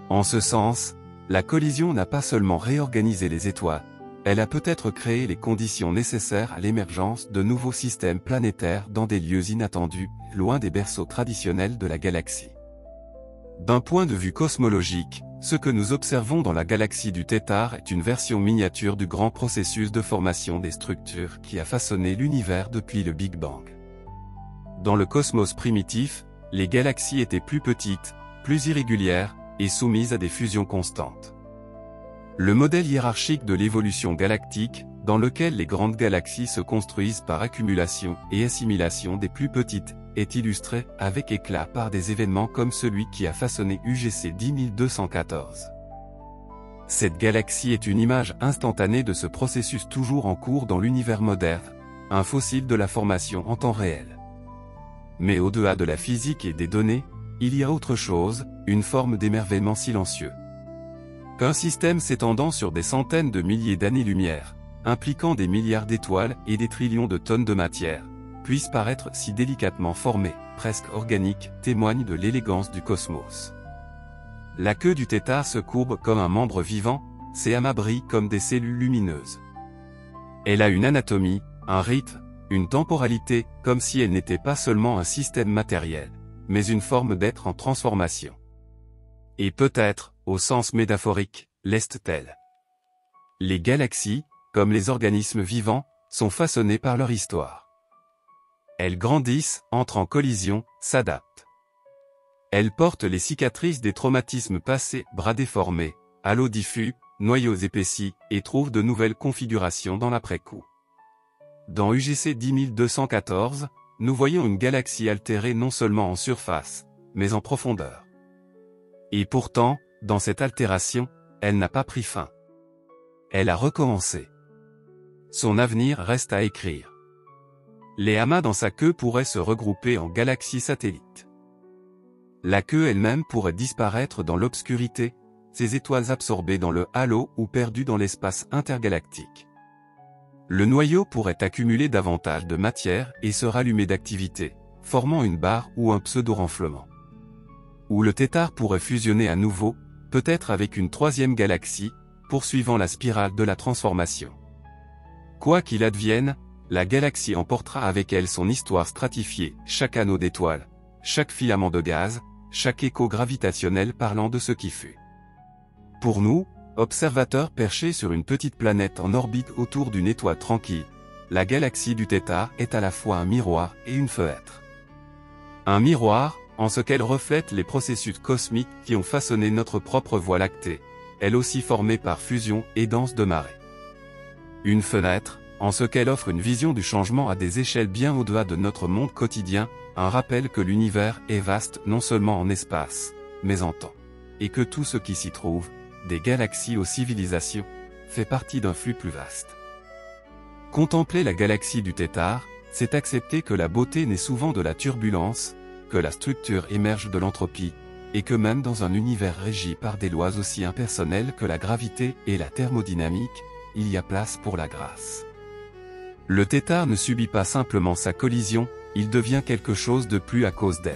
S1: En ce sens, la collision n'a pas seulement réorganisé les étoiles, elle a peut-être créé les conditions nécessaires à l'émergence de nouveaux systèmes planétaires dans des lieux inattendus, loin des berceaux traditionnels de la galaxie. D'un point de vue cosmologique, ce que nous observons dans la galaxie du Tétare est une version miniature du grand processus de formation des structures qui a façonné l'univers depuis le Big Bang. Dans le cosmos primitif, les galaxies étaient plus petites, plus irrégulières, et soumises à des fusions constantes. Le modèle hiérarchique de l'évolution galactique, dans lequel les grandes galaxies se construisent par accumulation et assimilation des plus petites, est illustré avec éclat par des événements comme celui qui a façonné UGC 10214. Cette galaxie est une image instantanée de ce processus toujours en cours dans l'univers moderne, un fossile de la formation en temps réel. Mais au-delà de la physique et des données, il y a autre chose, une forme d'émerveillement silencieux. Qu'un système s'étendant sur des centaines de milliers d'années-lumière, impliquant des milliards d'étoiles et des trillions de tonnes de matière, puisse paraître si délicatement formé, presque organique, témoigne de l'élégance du cosmos. La queue du Tétare se courbe comme un membre vivant, ses amas brillent comme des cellules lumineuses. Elle a une anatomie, un rythme, une temporalité, comme si elle n'était pas seulement un système matériel, mais une forme d'être en transformation. Et peut-être, au sens métaphorique, l'est-elle. Les galaxies, comme les organismes vivants, sont façonnés par leur histoire. Elles grandissent, entrent en collision, s'adaptent. Elles portent les cicatrices des traumatismes passés, bras déformés, halos diffus, noyaux épaissis, et trouvent de nouvelles configurations dans l'après-coup. Dans UGC 10214, nous voyons une galaxie altérée non seulement en surface, mais en profondeur. Et pourtant, dans cette altération, elle n'a pas pris fin. Elle a recommencé. Son avenir reste à écrire. Les amas dans sa queue pourraient se regrouper en galaxies satellites. La queue elle-même pourrait disparaître dans l'obscurité, ces étoiles absorbées dans le halo ou perdues dans l'espace intergalactique. Le noyau pourrait accumuler davantage de matière et se rallumer d'activité, formant une barre ou un pseudo-renflement. Ou le tétard pourrait fusionner à nouveau, peut-être avec une troisième galaxie, poursuivant la spirale de la transformation. Quoi qu'il advienne, la galaxie emportera avec elle son histoire stratifiée, chaque anneau d'étoiles, chaque filament de gaz, chaque écho gravitationnel parlant de ce qui fut. Pour nous, observateurs perchés sur une petite planète en orbite autour d'une étoile tranquille, la galaxie du tétard est à la fois un miroir et une fenêtre. Un miroir, en ce qu'elle reflète les processus cosmiques qui ont façonné notre propre Voie lactée, elle aussi formée par fusion et danse de marée. Une fenêtre, en ce qu'elle offre une vision du changement à des échelles bien au-delà de notre monde quotidien, un rappel que l'univers est vaste non seulement en espace, mais en temps. Et que tout ce qui s'y trouve, des galaxies aux civilisations, fait partie d'un flux plus vaste. Contempler la galaxie du tétard, c'est accepter que la beauté naît souvent de la turbulence, que la structure émerge de l'entropie, et que même dans un univers régi par des lois aussi impersonnelles que la gravité et la thermodynamique, il y a place pour la grâce. Le tétard ne subit pas simplement sa collision, il devient quelque chose de plus à cause d'elle.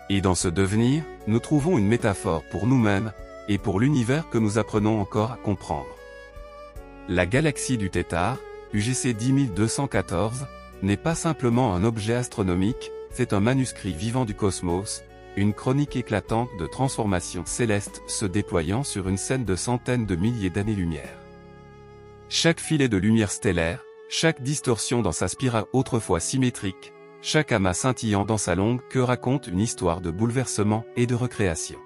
S1: Et dans ce devenir, nous trouvons une métaphore pour nous-mêmes, et pour l'univers que nous apprenons encore à comprendre. La galaxie du tétard, UGC 10214, n'est pas simplement un objet astronomique, c'est un manuscrit vivant du cosmos, une chronique éclatante de transformations célestes se déployant sur une scène de centaines de milliers d'années-lumière. Chaque filet de lumière stellaire, chaque distorsion dans sa spirale autrefois symétrique, chaque amas scintillant dans sa longue queue raconte une histoire de bouleversement et de recréation.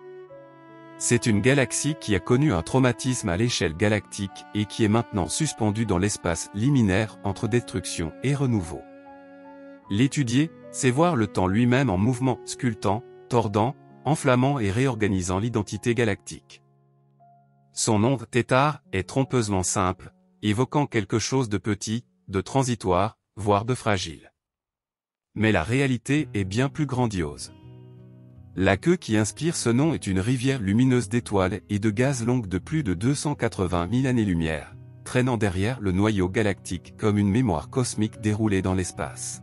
S1: C'est une galaxie qui a connu un traumatisme à l'échelle galactique et qui est maintenant suspendue dans l'espace liminaire entre destruction et renouveau. L'étudier, c'est voir le temps lui-même en mouvement, sculptant, tordant, enflammant et réorganisant l'identité galactique. Son nom, tétard, est trompeusement simple, évoquant quelque chose de petit, de transitoire, voire de fragile. Mais la réalité est bien plus grandiose. La queue qui inspire ce nom est une rivière lumineuse d'étoiles et de gaz longue de plus de 280 000 années-lumière, traînant derrière le noyau galactique comme une mémoire cosmique déroulée dans l'espace.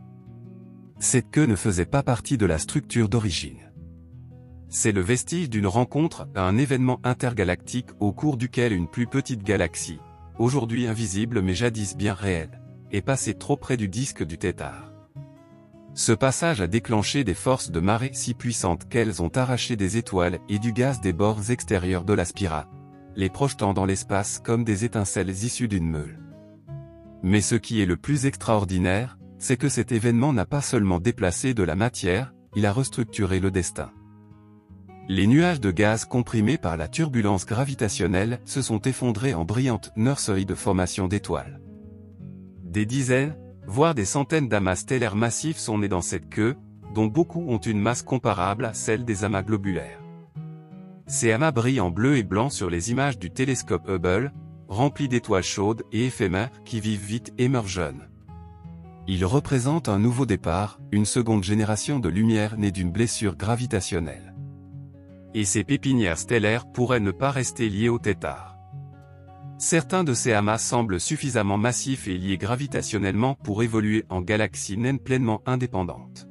S1: Cette queue ne faisait pas partie de la structure d'origine. C'est le vestige d'une rencontre, un événement intergalactique au cours duquel une plus petite galaxie, aujourd'hui invisible mais jadis bien réelle, est passée trop près du disque du tétard. Ce passage a déclenché des forces de marée si puissantes qu'elles ont arraché des étoiles et du gaz des bords extérieurs de la spirale, les projetant dans l'espace comme des étincelles issues d'une meule. Mais ce qui est le plus extraordinaire, c'est que cet événement n'a pas seulement déplacé de la matière, il a restructuré le destin. Les nuages de gaz comprimés par la turbulence gravitationnelle se sont effondrés en brillantes nurseries de formation d'étoiles. Des dizaines, voire des centaines d'amas stellaires massifs sont nés dans cette queue, dont beaucoup ont une masse comparable à celle des amas globulaires. Ces amas brillent en bleu et blanc sur les images du télescope Hubble, remplis d'étoiles chaudes et éphémères qui vivent vite et meurent jeunes. Ils représentent un nouveau départ, une seconde génération de lumière née d'une blessure gravitationnelle. Et ces pépinières stellaires pourraient ne pas rester liées au tétard. Certains de ces amas semblent suffisamment massifs et liés gravitationnellement pour évoluer en galaxies naines pleinement indépendantes.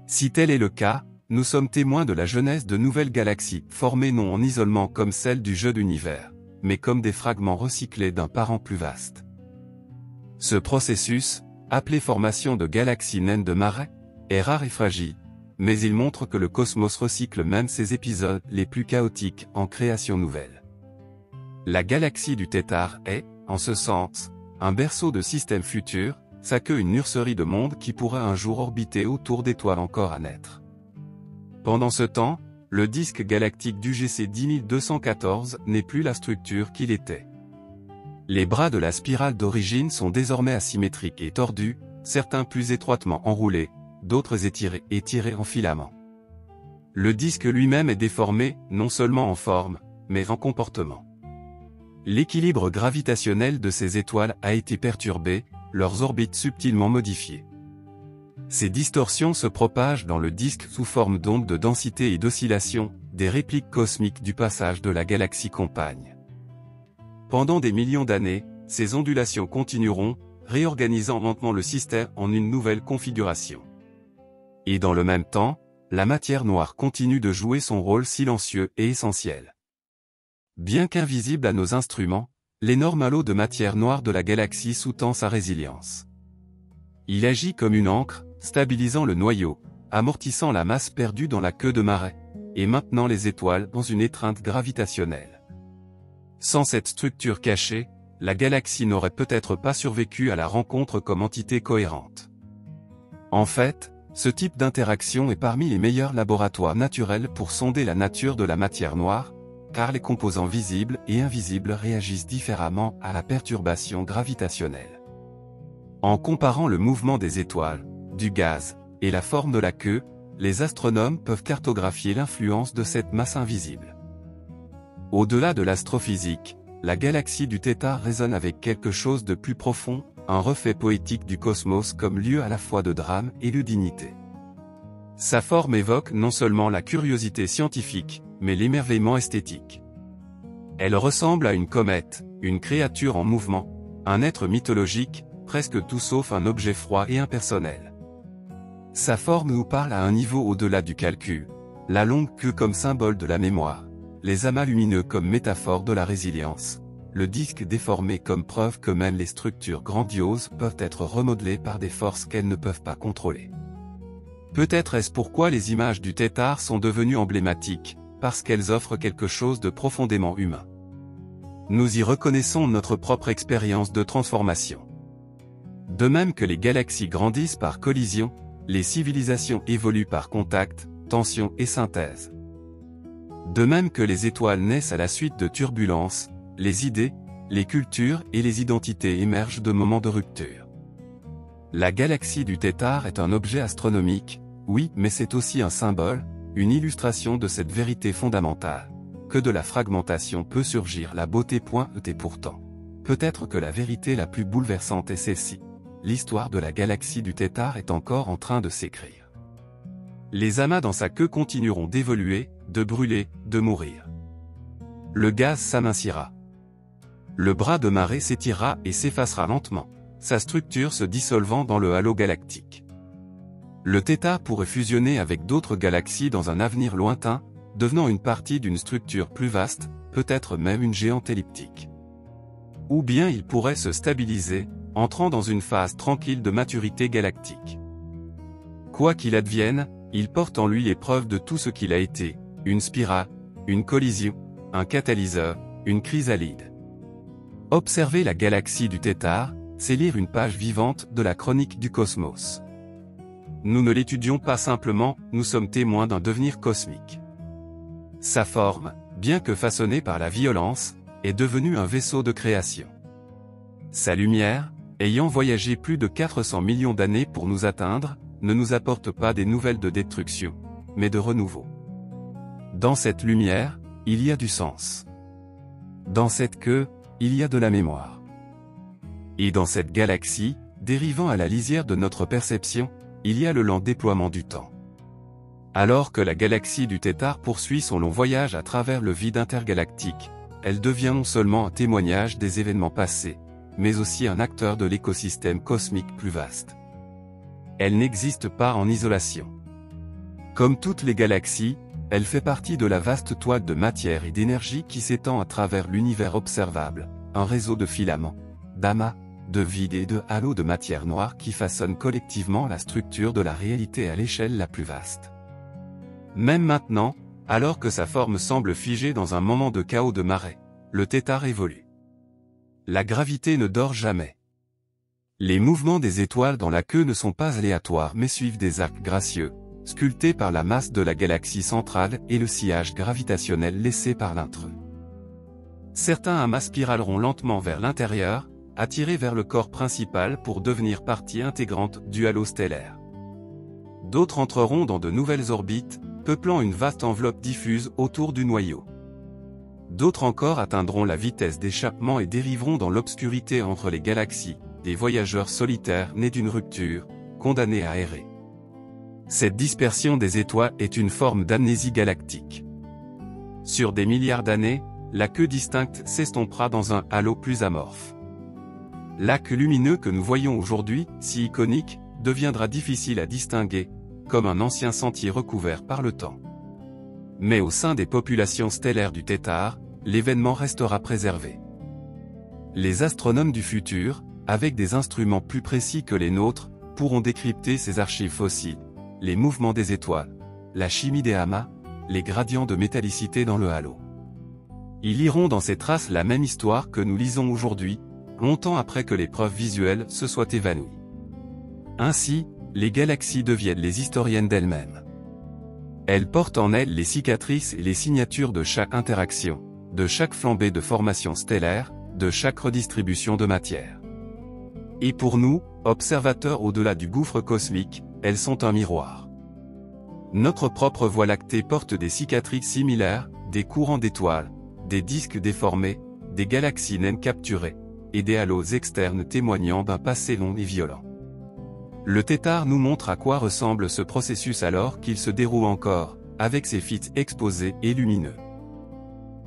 S1: Si tel est le cas, nous sommes témoins de la jeunesse de nouvelles galaxies, formées non en isolement comme celles du jeu d'univers, mais comme des fragments recyclés d'un parent plus vaste. Ce processus, appelé formation de galaxies naines de marée, est rare et fragile, mais il montre que le cosmos recycle même ses épisodes les plus chaotiques en création nouvelle. La galaxie du tétard est, en ce sens, un berceau de systèmes futurs, sa queue une nurserie de mondes qui pourra un jour orbiter autour d'étoiles encore à naître. Pendant ce temps, le disque galactique d'UGC 10214 n'est plus la structure qu'il était. Les bras de la spirale d'origine sont désormais asymétriques et tordus, certains plus étroitement enroulés, d'autres étirés et tirés en filaments. Le disque lui-même est déformé, non seulement en forme, mais en comportement. L'équilibre gravitationnel de ces étoiles a été perturbé, leurs orbites subtilement modifiées. Ces distorsions se propagent dans le disque sous forme d'ondes de densité et d'oscillation, des répliques cosmiques du passage de la galaxie compagne. Pendant des millions d'années, ces ondulations continueront, réorganisant lentement le système en une nouvelle configuration. Et dans le même temps, la matière noire continue de jouer son rôle silencieux et essentiel. Bien qu'invisible à nos instruments, l'énorme halo de matière noire de la galaxie sous-tend sa résilience. Il agit comme une ancre, stabilisant le noyau, amortissant la masse perdue dans la queue de marée, et maintenant les étoiles dans une étreinte gravitationnelle. Sans cette structure cachée, la galaxie n'aurait peut-être pas survécu à la rencontre comme entité cohérente. En fait, ce type d'interaction est parmi les meilleurs laboratoires naturels pour sonder la nature de la matière noire, car les composants visibles et invisibles réagissent différemment à la perturbation gravitationnelle. En comparant le mouvement des étoiles, du gaz, et la forme de la queue, les astronomes peuvent cartographier l'influence de cette masse invisible. Au-delà de l'astrophysique, la galaxie du Tétard résonne avec quelque chose de plus profond, un reflet poétique du cosmos comme lieu à la fois de drame et de dignité. Sa forme évoque non seulement la curiosité scientifique, mais l'émerveillement esthétique. Elle ressemble à une comète, une créature en mouvement, un être mythologique, presque tout sauf un objet froid et impersonnel. Sa forme nous parle à un niveau au-delà du calcul, la longue queue comme symbole de la mémoire, les amas lumineux comme métaphore de la résilience, le disque déformé comme preuve que même les structures grandioses peuvent être remodelées par des forces qu'elles ne peuvent pas contrôler. Peut-être est-ce pourquoi les images du Tétard sont devenues emblématiques, parce qu'elles offrent quelque chose de profondément humain. Nous y reconnaissons notre propre expérience de transformation. De même que les galaxies grandissent par collision, les civilisations évoluent par contact, tension et synthèse. De même que les étoiles naissent à la suite de turbulences, les idées, les cultures et les identités émergent de moments de rupture. La galaxie du Tétard est un objet astronomique, oui, mais c'est aussi un symbole, une illustration de cette vérité fondamentale, que de la fragmentation peut surgir la beauté. Et pourtant, peut-être que la vérité la plus bouleversante est celle-ci. L'histoire de la galaxie du Tétard est encore en train de s'écrire. Les amas dans sa queue continueront d'évoluer, de brûler, de mourir. Le gaz s'amincira. Le bras de marée s'étirera et s'effacera lentement, sa structure se dissolvant dans le halo galactique. Le Tétard pourrait fusionner avec d'autres galaxies dans un avenir lointain, devenant une partie d'une structure plus vaste, peut-être même une géante elliptique. Ou bien il pourrait se stabiliser, entrant dans une phase tranquille de maturité galactique. Quoi qu'il advienne, il porte en lui les preuves de tout ce qu'il a été, une spirale, une collision, un catalyseur, une chrysalide. Observer la galaxie du Tétard, c'est lire une page vivante de la chronique du cosmos. Nous ne l'étudions pas simplement, nous sommes témoins d'un devenir cosmique. Sa forme, bien que façonnée par la violence, est devenue un vaisseau de création. Sa lumière, ayant voyagé plus de 400 millions d'années pour nous atteindre, ne nous apporte pas des nouvelles de destruction, mais de renouveau. Dans cette lumière, il y a du sens. Dans cette queue, il y a de la mémoire. Et dans cette galaxie, dérivant à la lisière de notre perception, il y a le lent déploiement du temps. Alors que la galaxie du Tétard poursuit son long voyage à travers le vide intergalactique, elle devient non seulement un témoignage des événements passés, mais aussi un acteur de l'écosystème cosmique plus vaste. Elle n'existe pas en isolation. Comme toutes les galaxies, elle fait partie de la vaste toile de matière et d'énergie qui s'étend à travers l'univers observable, un réseau de filaments, d'amas, de vide et de halos de matière noire qui façonnent collectivement la structure de la réalité à l'échelle la plus vaste. Même maintenant, alors que sa forme semble figée dans un moment de chaos de marée, le Tétard évolue. La gravité ne dort jamais. Les mouvements des étoiles dans la queue ne sont pas aléatoires mais suivent des arcs gracieux, sculptés par la masse de la galaxie centrale et le sillage gravitationnel laissé par l'intrus. Certains amas spiraleront lentement vers l'intérieur, attirés vers le corps principal pour devenir partie intégrante du halo stellaire. D'autres entreront dans de nouvelles orbites, peuplant une vaste enveloppe diffuse autour du noyau. D'autres encore atteindront la vitesse d'échappement et dériveront dans l'obscurité entre les galaxies, des voyageurs solitaires nés d'une rupture, condamnés à errer. Cette dispersion des étoiles est une forme d'amnésie galactique. Sur des milliards d'années, la queue distincte s'estompera dans un halo plus amorphe. L'arc lumineux que nous voyons aujourd'hui, si iconique, deviendra difficile à distinguer, comme un ancien sentier recouvert par le temps. Mais au sein des populations stellaires du Tétare, l'événement restera préservé. Les astronomes du futur, avec des instruments plus précis que les nôtres, pourront décrypter ces archives fossiles, les mouvements des étoiles, la chimie des amas, les gradients de métallicité dans le halo. Ils liront dans ces traces la même histoire que nous lisons aujourd'hui, longtemps après que les preuves visuelles se soient évanouies. Ainsi, les galaxies deviennent les historiennes d'elles-mêmes. Elles portent en elles les cicatrices et les signatures de chaque interaction, de chaque flambée de formation stellaire, de chaque redistribution de matière. Et pour nous, observateurs au-delà du gouffre cosmique, elles sont un miroir. Notre propre Voie lactée porte des cicatrices similaires, des courants d'étoiles, des disques déformés, des galaxies naines capturées, et des halos externes témoignant d'un passé long et violent. Le Tétare nous montre à quoi ressemble ce processus alors qu'il se déroule encore, avec ses fits exposés et lumineux.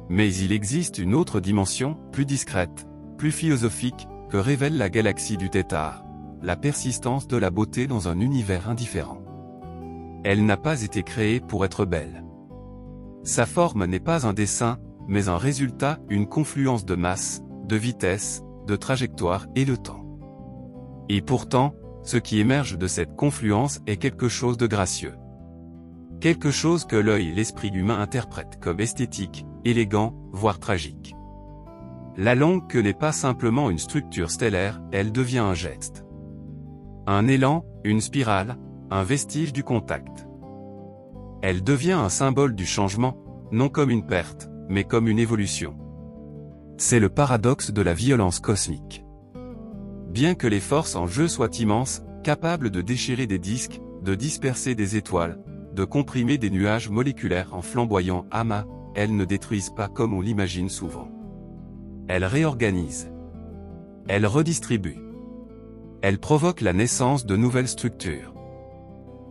S1: Mais il existe une autre dimension, plus discrète, plus philosophique, que révèle la galaxie du Tétare, la persistance de la beauté dans un univers indifférent. Elle n'a pas été créée pour être belle. Sa forme n'est pas un dessin, mais un résultat, une confluence de masse, de vitesse, de trajectoire et de temps. Et pourtant, ce qui émerge de cette confluence est quelque chose de gracieux. Quelque chose que l'œil et l'esprit humain interprètent comme esthétique, élégant, voire tragique. La longue queue n'est pas simplement une structure stellaire, elle devient un geste. Un élan, une spirale, un vestige du contact. Elle devient un symbole du changement, non comme une perte, mais comme une évolution. C'est le paradoxe de la violence cosmique. Bien que les forces en jeu soient immenses, capables de déchirer des disques, de disperser des étoiles, de comprimer des nuages moléculaires en flamboyants amas, elles ne détruisent pas comme on l'imagine souvent. Elles réorganisent. Elles redistribuent. Elles provoquent la naissance de nouvelles structures.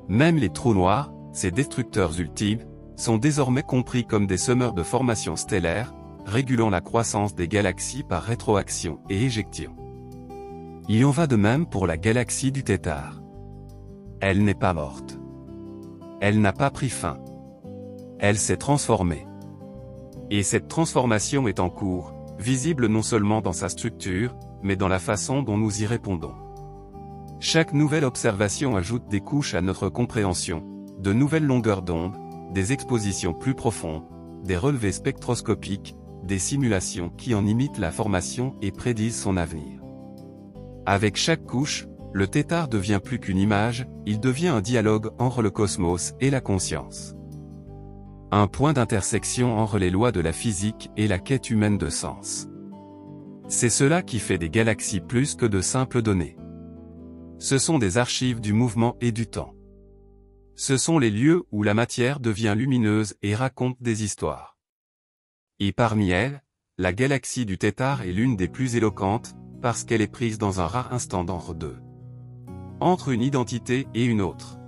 S1: Même les trous noirs, ces destructeurs ultimes, sont désormais compris comme des semeurs de formation stellaire, régulant la croissance des galaxies par rétroaction et éjection. Il en va de même pour la galaxie du Tétare. Elle n'est pas morte. Elle n'a pas pris fin. Elle s'est transformée. Et cette transformation est en cours, visible non seulement dans sa structure, mais dans la façon dont nous y répondons. Chaque nouvelle observation ajoute des couches à notre compréhension, de nouvelles longueurs d'onde, des expositions plus profondes, des relevés spectroscopiques, des simulations qui en imitent la formation et prédisent son avenir. Avec chaque couche, le Tétare devient plus qu'une image, il devient un dialogue entre le cosmos et la conscience. Un point d'intersection entre les lois de la physique et la quête humaine de sens. C'est cela qui fait des galaxies plus que de simples données. Ce sont des archives du mouvement et du temps. Ce sont les lieux où la matière devient lumineuse et raconte des histoires. Et parmi elles, la galaxie du Tétare est l'une des plus éloquentes, parce qu'elle est prise dans un rare instant d'entre deux. Entre une identité et une autre.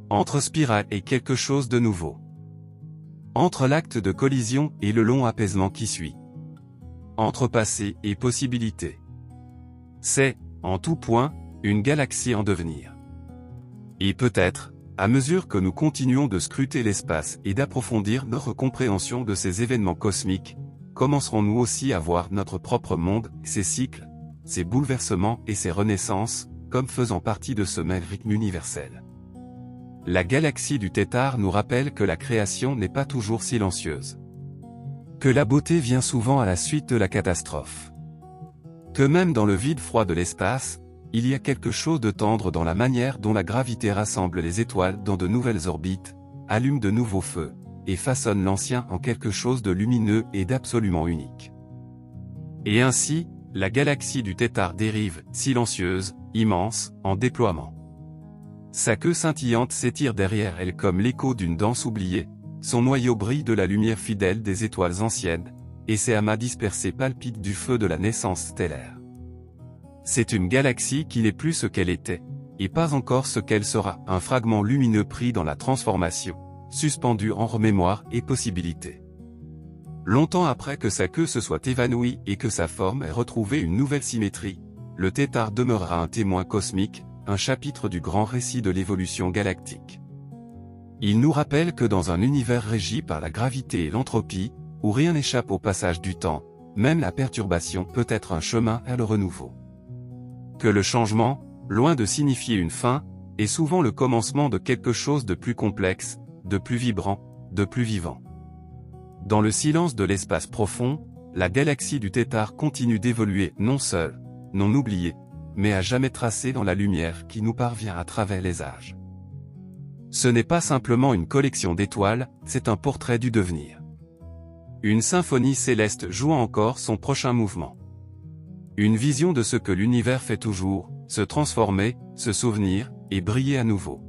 S1: Entre spirale et quelque chose de nouveau. Entre l'acte de collision et le long apaisement qui suit. Entre passé et possibilité. C'est, en tout point, une galaxie en devenir. Et peut-être, à mesure que nous continuons de scruter l'espace et d'approfondir notre compréhension de ces événements cosmiques, commencerons-nous aussi à voir notre propre monde, ses cycles, ses bouleversements et ses renaissances, comme faisant partie de ce même rythme universel. La galaxie du Tétare nous rappelle que la création n'est pas toujours silencieuse. Que la beauté vient souvent à la suite de la catastrophe. Que même dans le vide froid de l'espace, il y a quelque chose de tendre dans la manière dont la gravité rassemble les étoiles dans de nouvelles orbites, allume de nouveaux feux, et façonne l'ancien en quelque chose de lumineux et d'absolument unique. Et ainsi, la galaxie du Tétare dérive, silencieuse, immense, en déploiement. Sa queue scintillante s'étire derrière elle comme l'écho d'une danse oubliée, son noyau brille de la lumière fidèle des étoiles anciennes, et ses amas dispersés palpitent du feu de la naissance stellaire. C'est une galaxie qui n'est plus ce qu'elle était, et pas encore ce qu'elle sera, un fragment lumineux pris dans la transformation, suspendu en remémoire et possibilité. Longtemps après que sa queue se soit évanouie et que sa forme ait retrouvé une nouvelle symétrie, le tétard demeurera un témoin cosmique, un chapitre du grand récit de l'évolution galactique. Il nous rappelle que dans un univers régi par la gravité et l'entropie, où rien n'échappe au passage du temps, même la perturbation peut être un chemin vers le renouveau. Que le changement, loin de signifier une fin, est souvent le commencement de quelque chose de plus complexe, de plus vibrant, de plus vivant. Dans le silence de l'espace profond, la galaxie du tétard continue d'évoluer non seule, non oubliée, mais à jamais tracée dans la lumière qui nous parvient à travers les âges. Ce n'est pas simplement une collection d'étoiles, c'est un portrait du devenir. Une symphonie céleste jouant encore son prochain mouvement. Une vision de ce que l'univers fait toujours, se transformer, se souvenir, et briller à nouveau.